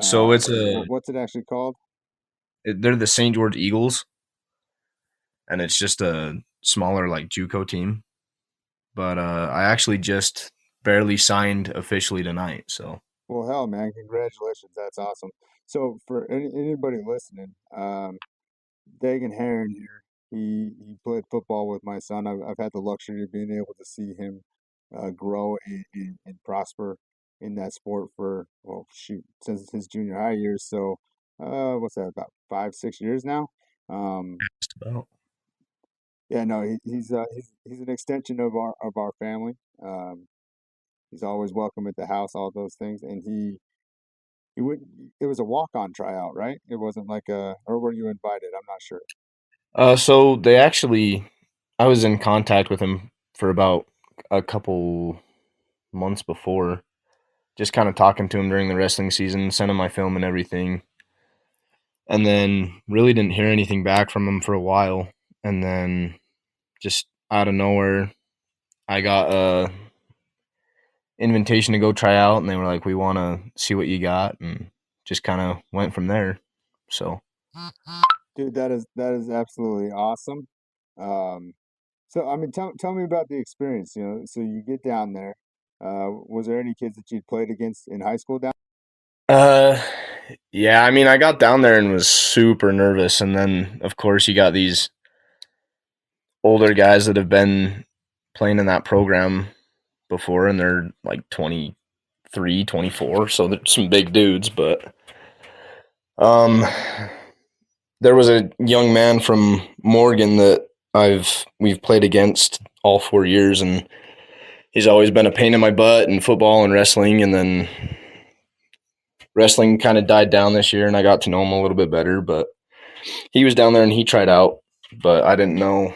So it's what's it actually called? they're the St. George Eagles, and it's just a smaller like JUCO team. But I actually just barely signed officially tonight. So Well, hell, man, congratulations. That's awesome. So, for anybody listening, Dagan Herren here, he played football with my son. I've had the luxury of being able to see him grow and prosper in that sport for, well, shoot, since his junior high years. So, what's that, about 5, 6 years now? Um, just about. yeah, no, he's an extension of our family. He's always welcome at the house, all those things, and he would. It was a walk-on tryout, right? It wasn't like or were you invited? I'm not sure. So they actually, I was in contact with him for about a couple months before, just kind of talking to him during the wrestling season, sent him my film and everything, and then really didn't hear anything back from him for a while, and then just out of nowhere, I got a invitation to go try out, and they were like, "We want to see what you got," and just kind of went from there. So, Dude, that is absolutely awesome. Um, so I mean, tell me about the experience. So you get down there. Was there any kids that you'd played against in high school down? uh, yeah, I mean, I got down there and was super nervous, and then of course you got these older guys that have been playing in that program before, and they're like 23, 24, so they're some big dudes, but um there was a young man from Morgan that we've played against all 4 years, and he's always been a pain in my butt in football and wrestling. And then wrestling kind of died down this year, and I got to know him a little bit better. But he was down there and he tried out, but I didn't know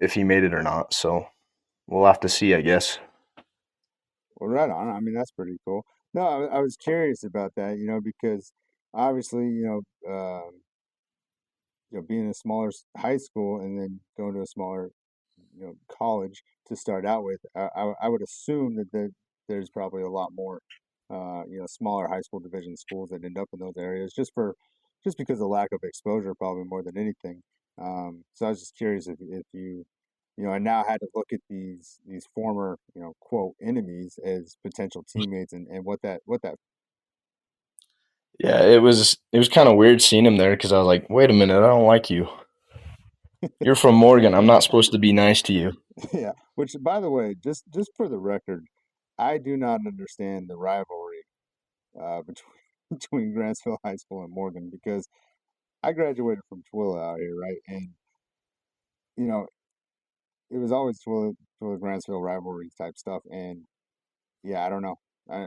if he made it or not. So we'll have to see, I guess. Well, right on. I mean, that's pretty cool. No, I was curious about that. Because obviously, being in a smaller high school and then going to a smaller, college to start out with, I would assume there's probably a lot more, smaller high school division schools that end up in those areas just because of lack of exposure, probably more than anything. So I was just curious if I now had to look at these former, quote enemies as potential teammates and what that. Yeah, it was kind of weird seeing him there because I was like, wait a minute, I don't like you. You're from Morgan. I'm not supposed to be nice to you. Yeah. Which, by the way, just for the record, I do not understand the rivalry between between Grantsville High School and Morgan because I graduated from Twilla out here, right? And you know, it was always Twilla Grantsville rivalry type stuff. And yeah, I don't know.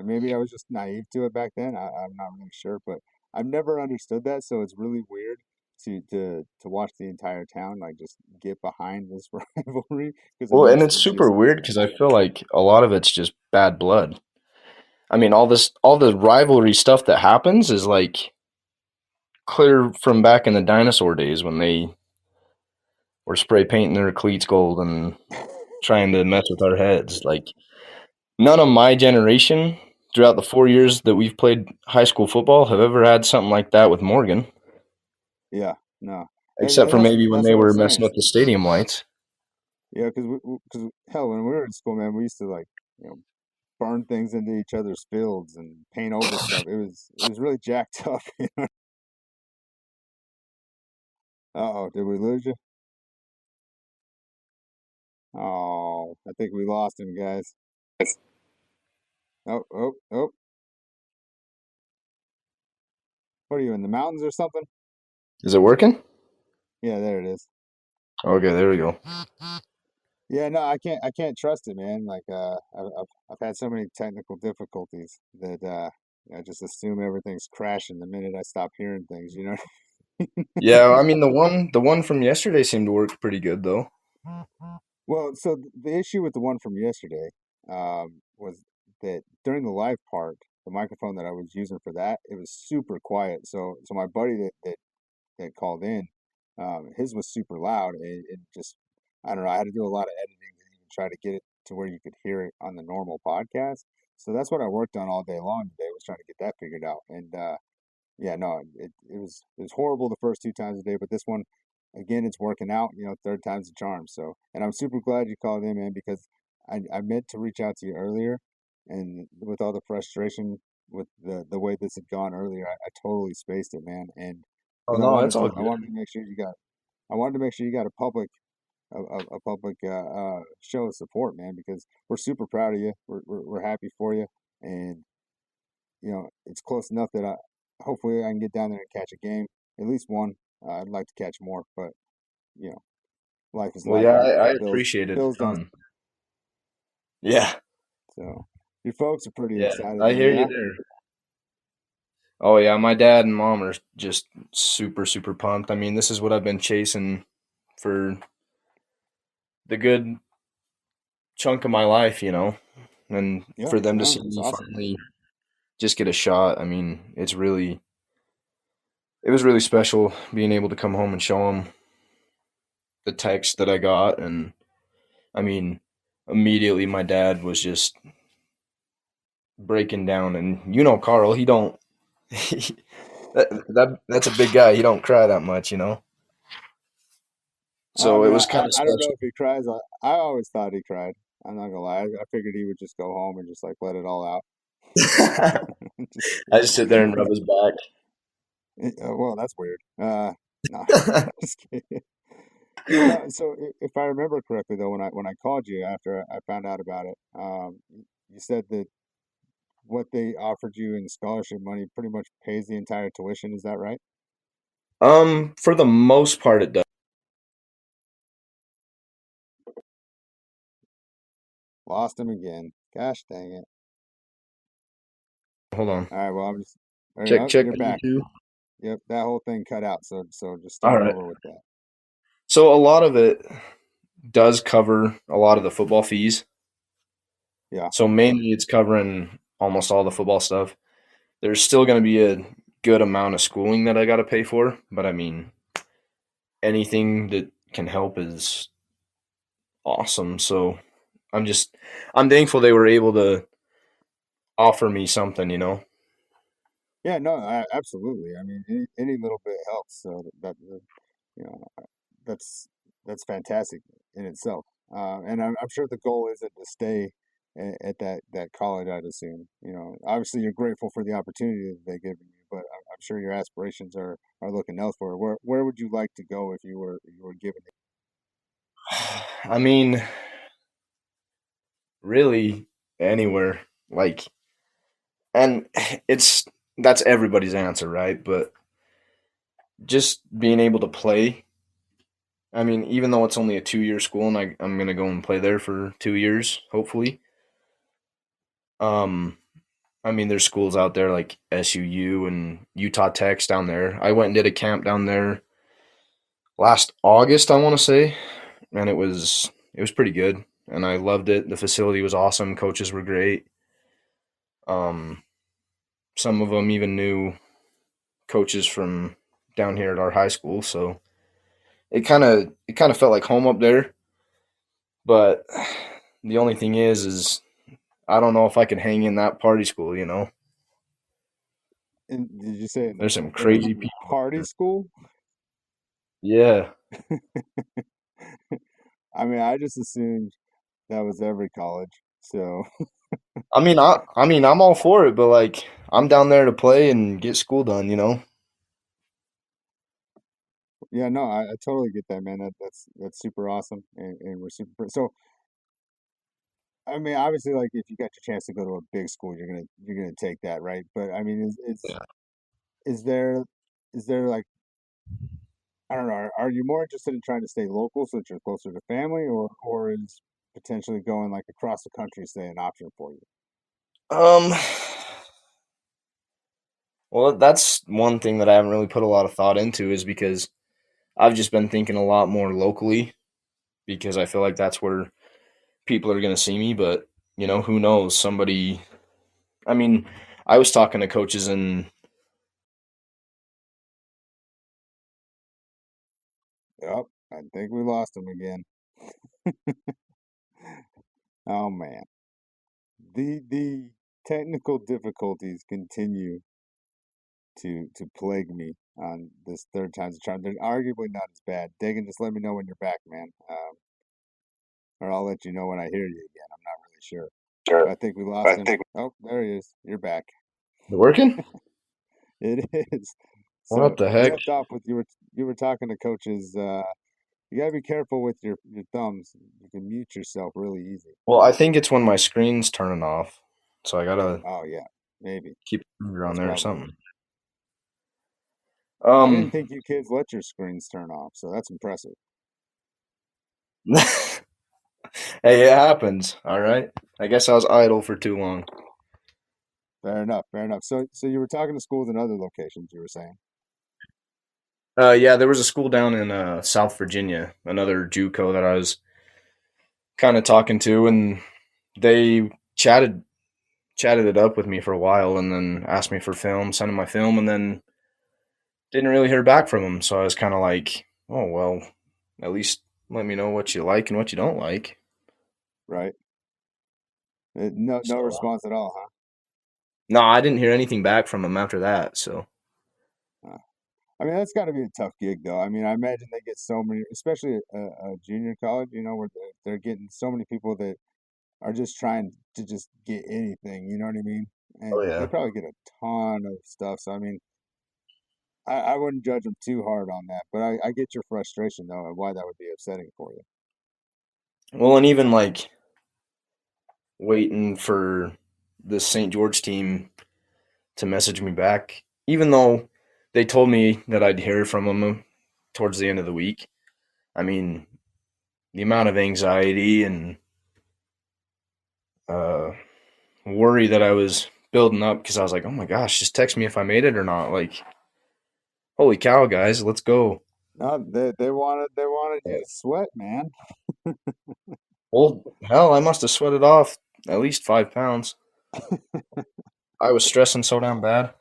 Maybe I was just naive to it back then. I'm not really sure, but I've never understood that. So it's really weird to watch the entire town like just get behind this rivalry because it Well, and makes it's it super just weird because I feel like a lot of it's just bad blood. I mean, all the rivalry stuff that happens is like clear from back in the dinosaur days when they were spray painting their cleats gold and trying to mess with our heads. Like none of my generation throughout the 4 years that we've played high school football have ever had something like that with Morgan, yeah, no, except and for maybe when that's they what I'm were saying. messing with the stadium lights. Yeah, because hell, when we were in school, man, we used to like you know burn things into each other's fields and paint over stuff. It was really jacked up. Uh-oh, did we lose you? Oh, I think we lost him, guys. Oh, oh, oh. What are you in the mountains or something? Is it working? Yeah, there it is. Okay, there we go. Yeah, no, I can't trust it, man. Like, I've had so many technical difficulties that I just assume everything's crashing the minute I stop hearing things, you know? Yeah, I mean the one from yesterday seemed to work pretty good though. Well, so the issue with the one from yesterday was that during the live part, the microphone that I was using for that, it was super quiet. So my buddy that called in, his was super loud. It just, I don't know, I had to do a lot of editing to even try to get it to where you could hear it on the normal podcast. So that's what I worked on all day long today, was trying to get that figured out. And yeah, no, it was horrible the first two times a day, but this one, again, it's working out. You know, third time's the charm. So, and I'm super glad you called in, man, because I meant to reach out to you earlier, and with all the frustration with the way this had gone earlier, I totally spaced it, man. And Oh because no, it's all I good. wanted to make sure you got, I wanted to make sure you got a public show of support, man, because we're super proud of you. We're happy for you, and it's close enough that hopefully I can get down there and catch a game, at least one. I'd like to catch more, but you know, life is Well, life, yeah, and I bills appreciate it bills a don't. ton. Yeah, So your folks are pretty yeah, excited I then, hear you yeah, there. Oh yeah, my dad and mom are just super super pumped. I mean, this is what I've been chasing for the good chunk of my life, you know, and yeah, for them to no, see it's me awesome. finally just get a shot. I mean, it was really special being able to come home and show them the text that I got, and I mean, immediately my dad was just breaking down, and you know, Carl, he don't. That's a big guy. He don't cry that much, you know. I So it mean, was kind of I don't know special. if he cries. I always thought he cried. I'm not gonna lie. I figured he would just go home and just like let it all out. Just, I just sit there and rub his back. well, that's weird. No, just kidding. No, so if I remember correctly, though, when I called you after I found out about it, you said that what they offered you in scholarship money pretty much pays the entire tuition. Is that right? For the most part, it does. Lost him again. Gosh dang it! Hold on. All right, well, I'm just. There you Check, go. check You're one, back. two. Yep, that whole thing cut out. So just All start right. over with that. So a lot of it does cover a lot of the football fees. Yeah, So mainly it's covering almost all the football stuff. There's still going to be a good amount of schooling that I got to pay for, but I mean, anything that can help is awesome. So I'm thankful they were able to offer me something, you know. yeah, no, absolutely. I mean, any little bit helps. So you know, that's that's fantastic in itself. And I'm sure the goal isn't to stay at that college. I'd assume. Obviously you're grateful for the opportunity that they've given you, but I'm sure your aspirations are looking elsewhere. Where would you like to go if you were given it? I mean, really anywhere. Like, and it's that's everybody's answer, right? But just being able to play. I mean, even though it's only a 2 year school and I'm gonna go and play there for 2 years, hopefully. Um, I mean, there's schools out there like SUU and Utah Tech's down there. I went and did a camp down there last August, I want to say, and it was pretty good, and I loved it. The facility was awesome. Coaches were great. Um, some of them even knew coaches from down here at our high school, so it kind of felt like home up there. But the only thing is I don't know if I could hang in that party school. And did you say There's some in a crazy people up party there. school? Yeah. I mean, I just assumed that was every college. So I mean, I'm all for it, but like, I'm down there to play and get school done. yeah, no, I totally get that, man. That's super awesome, and we're super. So I mean, obviously, like if you got your chance to go to a big school, you're gonna take that, right? But I mean, Yeah. is there is there like I don't know, are you more interested in trying to stay local so that you're closer to family, or is potentially going like across the country, say, an option for you? Um, well, that's one thing that I haven't really put a lot of thought into is because I've just been thinking a lot more locally because I feel like that's where people are going to see me. But, who knows? I mean, I was talking to coaches and, Yep, I think we lost him again. Oh man, the technical difficulties continue to plague me on this third time's a charm. They're arguably not as bad. Dagan, just let me know when you're back, man, or I'll let you know when I hear you again. I'm not really sure, but sure. I think we lost I him. think Oh, there he is. You're back. they're working. It is. So What the we heck? left off with you were talking to coaches. You gotta be careful with your thumbs. You can mute yourself really easy. Well, I think it's when my screen's turning off. So I gotta Oh yeah, maybe. keep a finger on That's there or probably it. something. I didn't Um, think you kids let your screens turn off, so that's impressive. hey, it happens. All right. I guess I was idle for too long. Fair enough, fair enough. So you were talking to schools in other locations, you were saying? Yeah, there was a school down in South Virginia, another JUCO that I was kind of talking to, and they chatted it up with me for a while, and then asked me for film, sent them my film, and then didn't really hear back from them. So I was kind of like, oh well, at least let me know what you like and what you don't like. Right? No So response at all, no, I didn't hear anything back from them after that. So huh? I mean, that's got to be a tough gig, though. I mean, I imagine they get so many, especially a junior college, where they're getting so many people that are just trying to just get anything, you know what I mean? oh And they yeah. probably get a ton of stuff. So, I mean, I wouldn't judge them too hard on that, but I get your frustration, though, and why that would be upsetting for you. Well, and even like waiting for the St. George team to message me back, even though they told me that I'd hear from them towards the end of the week. I mean, the amount of anxiety and uh, worry that I was building up because I was like, oh my gosh, just text me if I made it or not. Like, holy cow, guys, let's go. No, they wanted you to sweat, man. Well, hell, I must have sweated off at least 5 pounds. I was stressing so damn bad.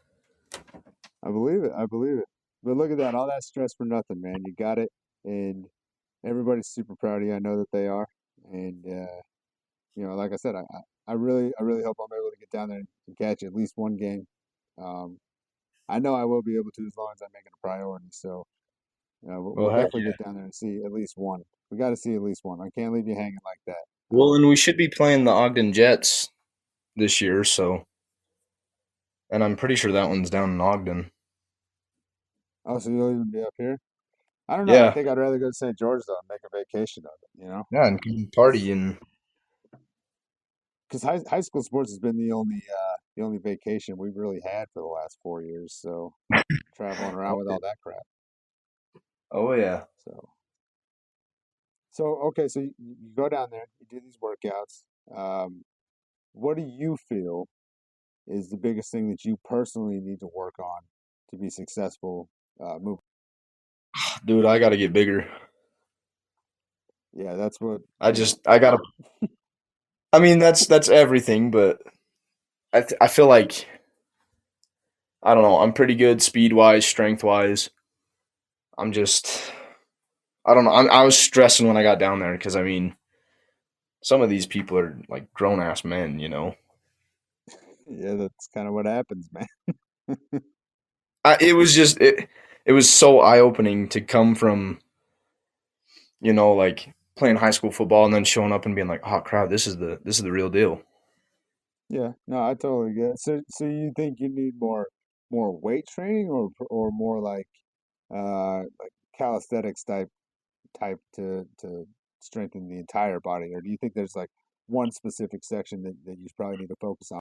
I believe it. I believe it. But look at that, all that stress for nothing, man. You got it, and everybody's super proud of you. I know that they are, and like I said, I really hope I'm able to get down there and catch at least one game. Um, I know I will be able to as long as I make it a priority. So, we'll Well, heck definitely yeah. get down there and see at least one. We got to see at least one. I can't leave you hanging like that. Well, and we should be playing the Ogden Jets this year, so, and I'm pretty sure that one's down in Ogden. Oh, so you'll even be up here? I don't know. I Yeah, think I'd rather go to St. George though and make a vacation of it. yeah, and come party and Because high school sports has been the only vacation we've really had for the last 4 years. So traveling around oh with yeah, all that crap. oh yeah. So okay, so you go down there, you do these workouts. Um, what do you feel is the biggest thing that you personally need to work on to be successful? Move. Dude, I got to get bigger. Yeah, that's what I got to. I mean, that's everything, but I feel like I don't know. I'm pretty good speed wise, strength wise. I'm just I don't know. I was stressing when I got down there because I mean, some of these people are like grown ass men, you know. Yeah, that's kind of what happens, man. It was just it was so eye opening to come from like playing high school football and then showing up and being like, oh crap, this is the real deal. Yeah, no, I totally get it. So you think you need more weight training or more like calisthenics type to strengthen the entire body, or do you think there's like one specific section that you probably need to focus on?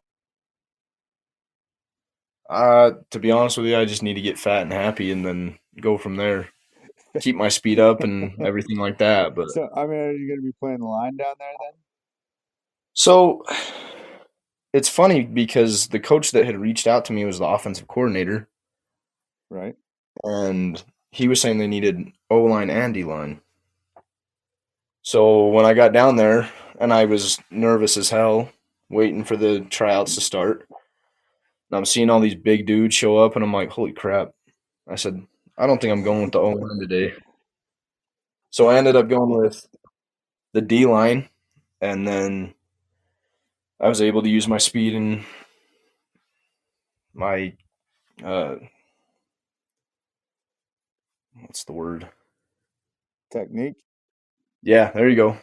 To be honest with you, I just need to get fat and happy and then go from there. Keep my speed up and everything like that. But So, I mean, are you going to be playing the line down there then? so it's funny because the coach that had reached out to me was the offensive coordinator, Right. and he was saying they needed O line and D line. So when I got down there, and I was nervous as hell, waiting for the tryouts to start, and I'm seeing all these big dudes show up, and I'm like, holy crap. I said, I don't think I'm going with the O line today. So I ended up going with the D line, and then I was able to use my speed and my uh, what's the word? Technique. Yeah, there you go.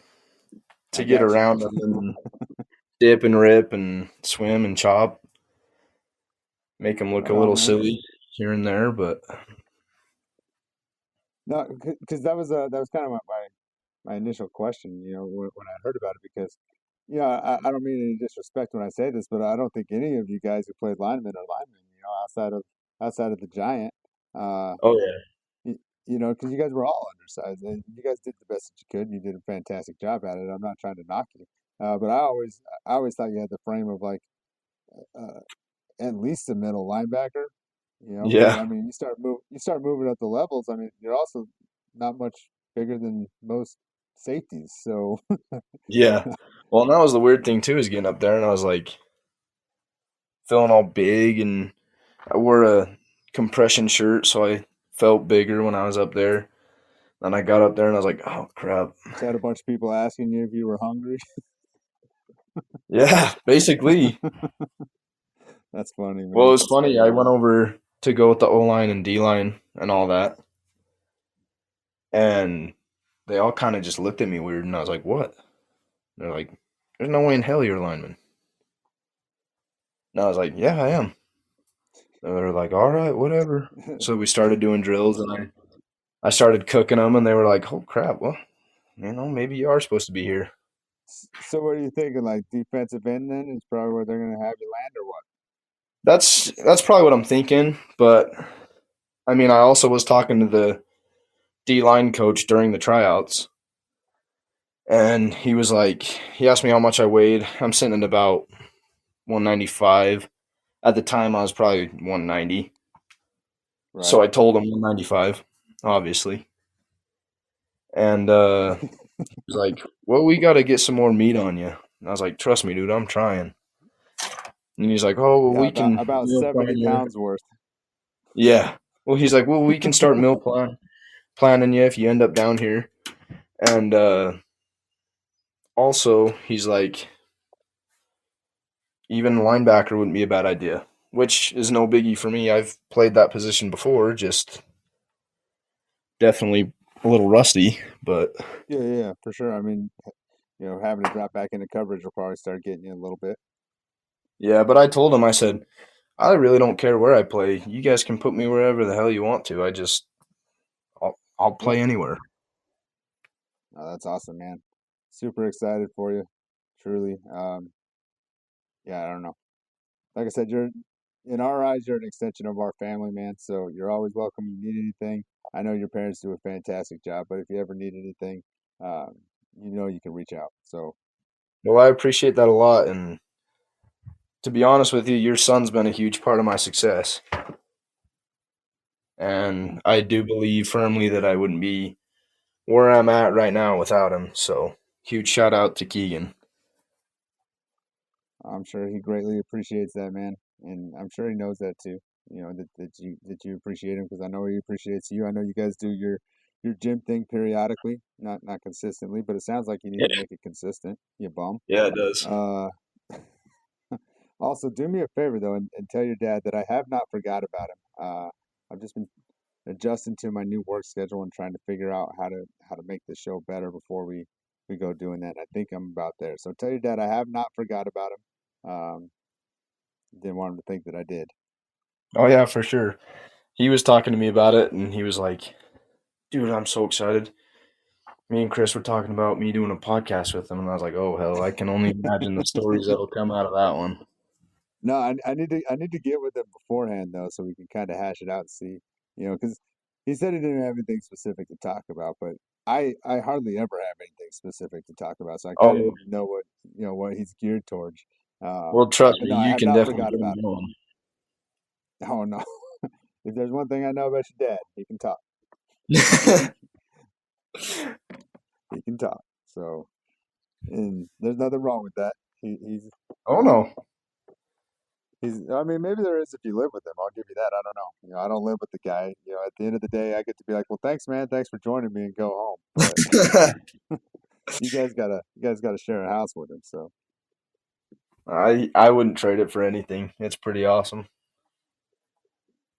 I To get got you. around them and dip and rip and swim and chop, make them look a Right on, little man. silly here and there, but No, because that was kind of my initial question, when I heard about it, because I don't mean any disrespect when I say this, but I don't think any of you guys who played linemen are linemen, outside of the giant. Uh, oh yeah, because you guys were all undersized and you guys did the best that you could and you did a fantastic job at it. I'm not trying to knock you. But I always thought you had the frame of like uh, at least a middle linebacker, because yeah, I mean, you start moving up the levels. I mean, you're also not much bigger than most safeties. So, yeah. Well, and that was the weird thing too, is getting up there and I was like feeling all big, and I wore a compression shirt, so I felt bigger when I was up there. Then I got up there and I was like, oh crap. just had a bunch of people asking you if you were hungry. Yeah, basically. That's funny, Well, it man. was funny. I went over to go with the O line and D line and all that, and they all kind of just looked at me weird, and I was like, "What?" They're like, "There's no way in hell you're a lineman." And I was like, "Yeah, I am." And they were like, "All right, whatever." So we started doing drills, and I started cooking them, and they were like, "Oh crap! Well, maybe you are supposed to be here." So, what are you thinking? Like defensive end then is probably where they're going to have you land, or what? That's probably what I'm thinking, but I mean, I also was talking to the D line coach during the tryouts, and he asked me how much I weighed. I'm sitting at about 195. At the time, I was probably 190. So Right. I told him 195, obviously. And he was like, well, we got to get some more meat on you. And I was like, trust me, dude, I'm trying. And he's like, oh, well, Yeah, we can about meal 70 plan you. pounds worth. Yeah. Well, he's like, well, we can start planning you if you end up down here. And also, he's like, even linebacker wouldn't be a bad idea, which is no biggie for me. I've played that position before, just definitely a little rusty, but Yeah, yeah, for sure. I mean, having to drop back into coverage will probably start getting you a little bit. yeah, but I told him, I said, I really don't care where I play. You guys can put me wherever the hell you want to. I'll Yeah. play anywhere. Oh, that's awesome, man. Super excited for you, truly. Yeah, I don't know. Like I said, you're in our eyes, you're an extension of our family, man. So you're always welcome. You need anything. I know your parents do a fantastic job, but if you ever need anything, um, you know you can reach out. So Well, I appreciate that a lot, and to be honest with you, your son's been a huge part of my success. And I do believe firmly that I wouldn't be where I'm at right now without him. So, huge shout out to Keegan. I'm sure he greatly appreciates that, man, and I'm sure he knows that too. You know that you appreciate him because I know he appreciates you. I know you guys do your gym thing periodically, not consistently, but it sounds like you need Yeah, to make it consistent. You bum. yeah, it does. Uh, Also, do me a favor though, and tell your dad that I have not forgot about him. I've just been adjusting to my new work schedule and trying to figure out how to make the show better before we go doing that. I think I'm about there. So tell your dad I have not forgot about him. Didn't want him to think that I did. Oh, yeah, for sure. He was talking to me about it, and he was like, dude, I'm so excited. Me and Chris were talking about me doing a podcast with him, and I was like, oh, hell, I can only imagine the stories that'll come out of that one. No, I need to get with him beforehand though, so we can kind of hash it out and see, because he said he didn't have anything specific to talk about, but I hardly ever have anything specific to talk about, so I kind of Oh, need to know what he's geared towards. well, trust But me, no, I you have can not definitely forgot get him about him. going. Oh no, if there's one thing I know about your dad, he can talk. He can talk. So, and there's nothing wrong with that. Oh, no. He's. I mean, maybe there is if you live with him. I'll give you that. I don't know. I don't live with the guy. At the end of the day, I get to be like, well, thanks, man. Thanks for joining me and go home. But you guys gotta share a house with him. So, I wouldn't trade it for anything. It's pretty awesome.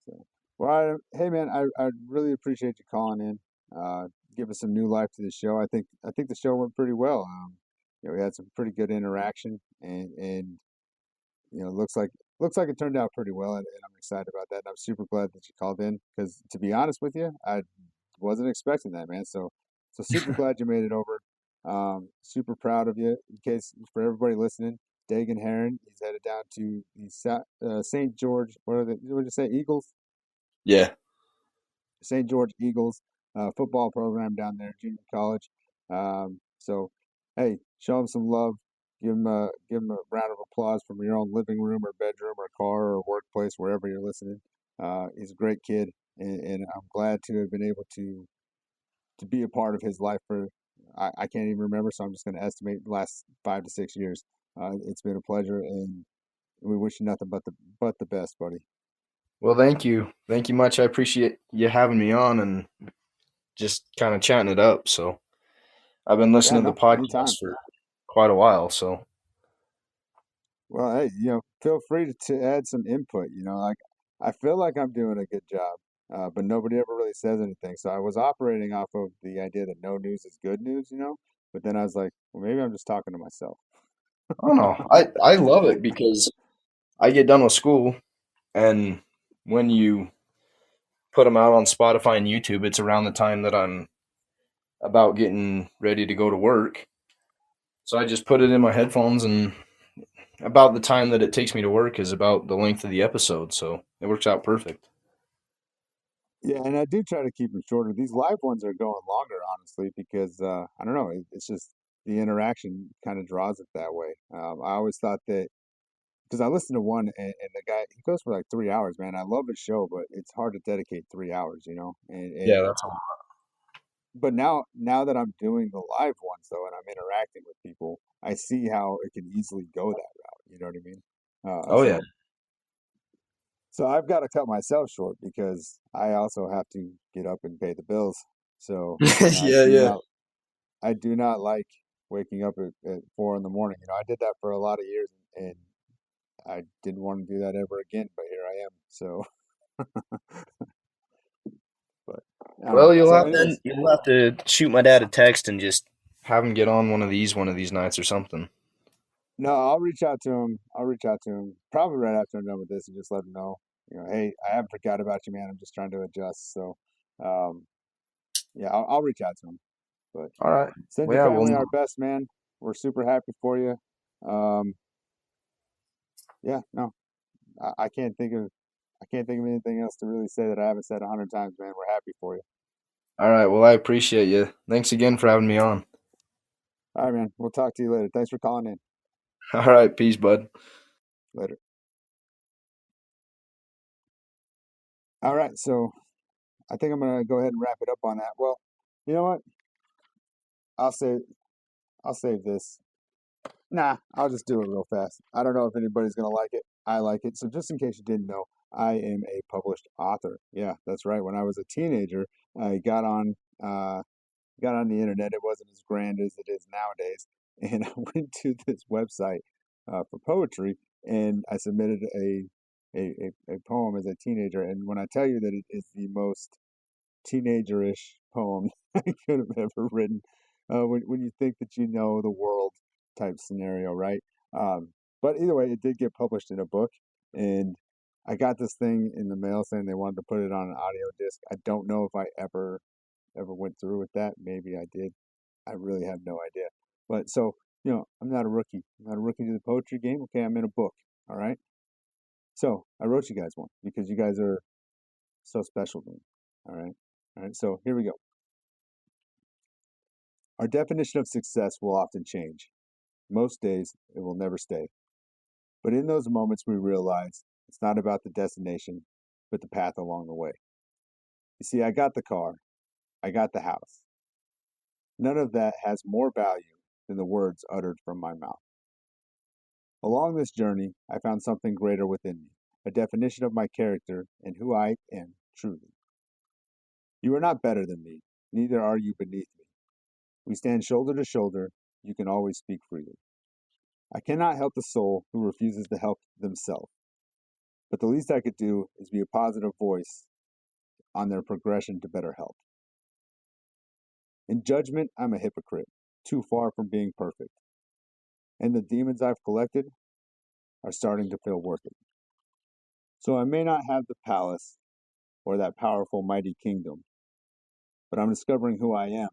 so. Well, hey, man, I really appreciate you calling in. Give us some new life to the show. I think the show went pretty well. We had some pretty good interaction, and looks like it turned out pretty well, and I'm excited about that. And I'm super glad that you called in because, to be honest with you, I wasn't expecting that, man. So super glad you made it over. Super proud of you. In case for everybody listening, Daegan Herren, he's headed down to the St. George. What did you say? Eagles? Yeah. St. George Eagles football program down there, junior college. So, hey, show him some love. Give him a round of applause from your own living room or bedroom or car or workplace, wherever you're listening. He's a great kid, and I'm glad to have been able to be a part of his life for I can't even remember, so I'm just going to estimate the last 5 to 6 years. It's been a pleasure, and we wish you nothing but the best, buddy. Well, thank you. Thank you much. I appreciate you having me on and just kind of chatting it up. So, I've been Yeah, listening to no, the podcast anytime. for quite a while. So, Well, hey, feel free to add some input. Like I feel like I'm doing a good job, but nobody ever really says anything. So I was operating off of the idea that no news is good news. But then I was like, well, maybe I'm just talking to myself. I don't know. I love it because I get done with school, and when you put them out on Spotify and YouTube, it's around the time that I'm about getting ready to go to work. So I just put it in my headphones, and about the time that it takes me to work is about the length of the episode. So it works out perfect. Yeah, and I do try to keep them shorter. These live ones are going longer, honestly, because I don't know. It's just the interaction kind of draws it that way. I always thought that because I listened to one and the guy he goes for like 3 hours, man. I love his show, but it's hard to dedicate 3 hours. Yeah, And that's all. but now that I'm doing the live ones though, and I'm interacting with people, I see how it can easily go that route. You know what I mean? Uh, Oh, yeah. so so I've got to cut myself short because I also have to get up and pay the bills. So Yeah, yeah. I do not like waking up at 4 in the morning. I did that for a lot of years, and I didn't want to do that ever again. But here I am. So, but I don't know. Well, So, anyways, you'll have to shoot my dad a text and just have him get on one of these nights or something. no, I'll reach out to him. I'll reach out to him probably right after I'm done with this and just let him know, hey, I haven't forgot about you, man. I'm just trying to adjust. So, um, yeah, I'll reach out to him. But All right. send Well, your yeah. family Well, our best, man. We're super happy for you. Um, yeah, no, I can't think of anything else to really say that I haven't said 100 times, man. We're happy for you. all right. Well, I appreciate you. Thanks again for having me on. All right, man. We'll talk to you later. Thanks for calling in. All right. Peace, bud. Later. All right, so I think I'm gonna go ahead and wrap it up on that. Well, you know what? I'll say I'll save this. Nah, I'll just do it real fast. I don't know if anybody's gonna like it. I like it. So just in case you didn't know, I am a published author. Yeah, that's right. When I was a teenager, I got on the internet. It wasn't as grand as it is nowadays, and I went to this website for poetry, and I submitted a poem as a teenager. And when I tell you that it is the most teenagerish poem I could have ever written. When you think that you know the world type scenario, right? But either way, it did get published in a book, and I got this thing in the mail saying they wanted to put it on an audio disc. I don't know if I ever went through with that. Maybe I did. I really have no idea. But so, I'm not a rookie. I'm not a rookie to the poetry game. Okay, I'm in a book. All right. So I wrote you guys one because you guys are so special to me. All right. All right. So here we go. Our definition of success will often change. Most days, it will never stay. But in those moments, we realize it's not about the destination, but the path along the way. You see, I got the car, I got the house. None of that has more value than the words uttered from my mouth. Along this journey, I found something greater within me, a definition of my character and who I am truly. You are not better than me, neither are you beneath me. We stand shoulder to shoulder, you can always speak freely. I cannot help the soul who refuses to help themselves, but the least I could do is be a positive voice on their progression to better health. In judgment, I'm a hypocrite, too far from being perfect, and the demons I've collected are starting to feel worth it. So I may not have the palace or that powerful, mighty kingdom, but I'm discovering who I am,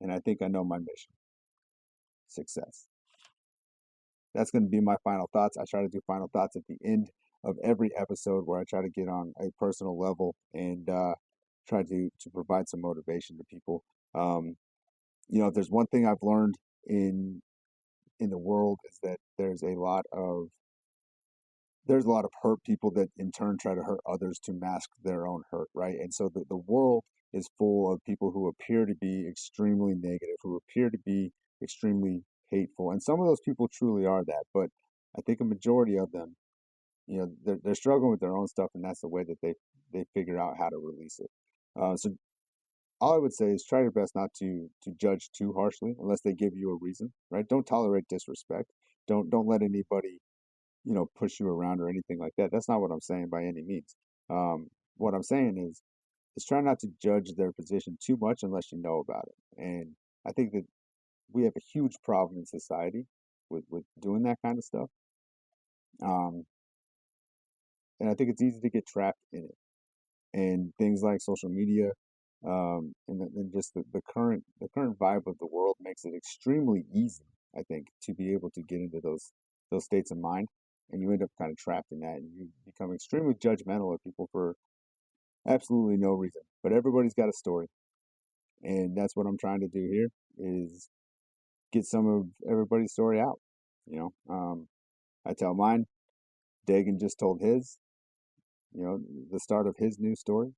and I think I know my mission: success. That's going to be my final thoughts. I try to do final thoughts at the end of every episode where I try to get on a personal level and try to provide some motivation to people. Um, if there's one thing I've learned in the world is that there's a lot of hurt people that in turn try to hurt others to mask their own hurt, right? And so the world is full of people who appear to be extremely negative, who appear to be extremely hateful. And some of those people truly are that, but I think a majority of them, they're struggling with their own stuff, and that's the way that they figure out how to release it. So all I would say is try your best not to judge too harshly unless they give you a reason, right? Don't tolerate disrespect. Don't let anybody push you around or anything like that. That's not what I'm saying by any means. What I'm saying is try not to judge their position too much unless you know about it. And I think that we have a huge problem in society with doing that kind of stuff. Um, and I think it's easy to get trapped in it. And things like social media, and just the current vibe of the world makes it extremely easy, I think, to be able to get into those states of mind, and you end up kind of trapped in that, and you become extremely judgmental of people for absolutely no reason. But everybody's got a story, and that's what I'm trying to do here is get some of everybody's story out. I tell mine. Dagan just told his. The start of his new story.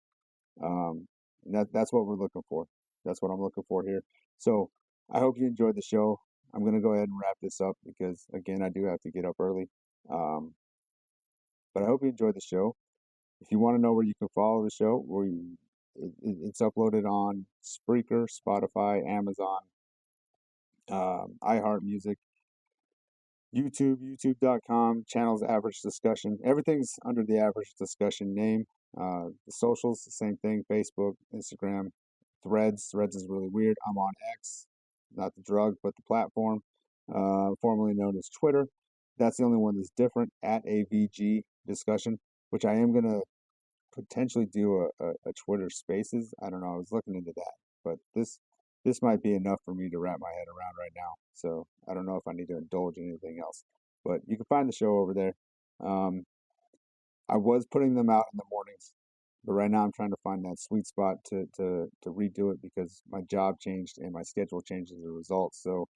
And that's what we're looking for. That's what I'm looking for here. So I hope you enjoyed the show. I'm going to go ahead and wrap this up because, again, I do have to get up early. Um, but I hope you enjoyed the show. If you want to know where you can follow the show, it's uploaded on Spreaker, Spotify, Amazon, iHeartMusic, YouTube, youtube.com, channels Average Discussion. Everything's under the Average Discussion name. The socials, the same thing: Facebook, Instagram, Threads. Threads is really weird. I'm on X, not the drug, but the platform, formerly known as Twitter. That's the only one that's different, at AVG Discussion, which I am going to potentially do a Twitter Spaces. I don't know. I was looking into that. but this might be enough for me to wrap my head around right now. So I don't know if I need to indulge in anything else. But you can find the show over there. Um, I was putting them out in the mornings, but right now I'm trying to find that sweet spot to redo it because my job changed and my schedule changed as a result. So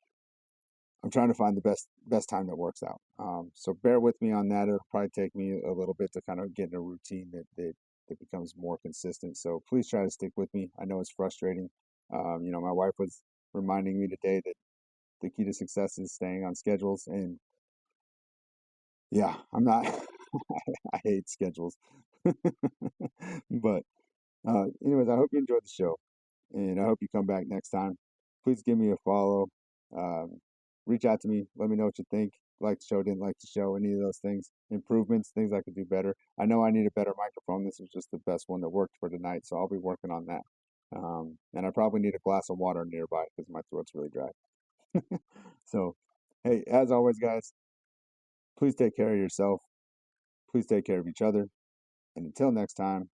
I'm trying to find the best time that works out. So bear with me on that. It'll probably take me a little bit to kind of get in a routine that becomes more consistent. So please try to stick with me. I know it's frustrating. My wife was reminding me today that the key to success is staying on schedules, and yeah, I'm not. I hate schedules. But anyways, I hope you enjoyed the show, and I hope you come back next time. Please give me a follow. Um, Reach out to me. Let me know what you think. Like the show, didn't like the show, any of those things. Improvements, things I could do better. I know I need a better microphone. This was just the best one that worked for tonight, so I'll be working on that. And I probably need a glass of water nearby because my throat's really dry. So, hey, as always, guys, please take care of yourself. Please take care of each other. And until next time,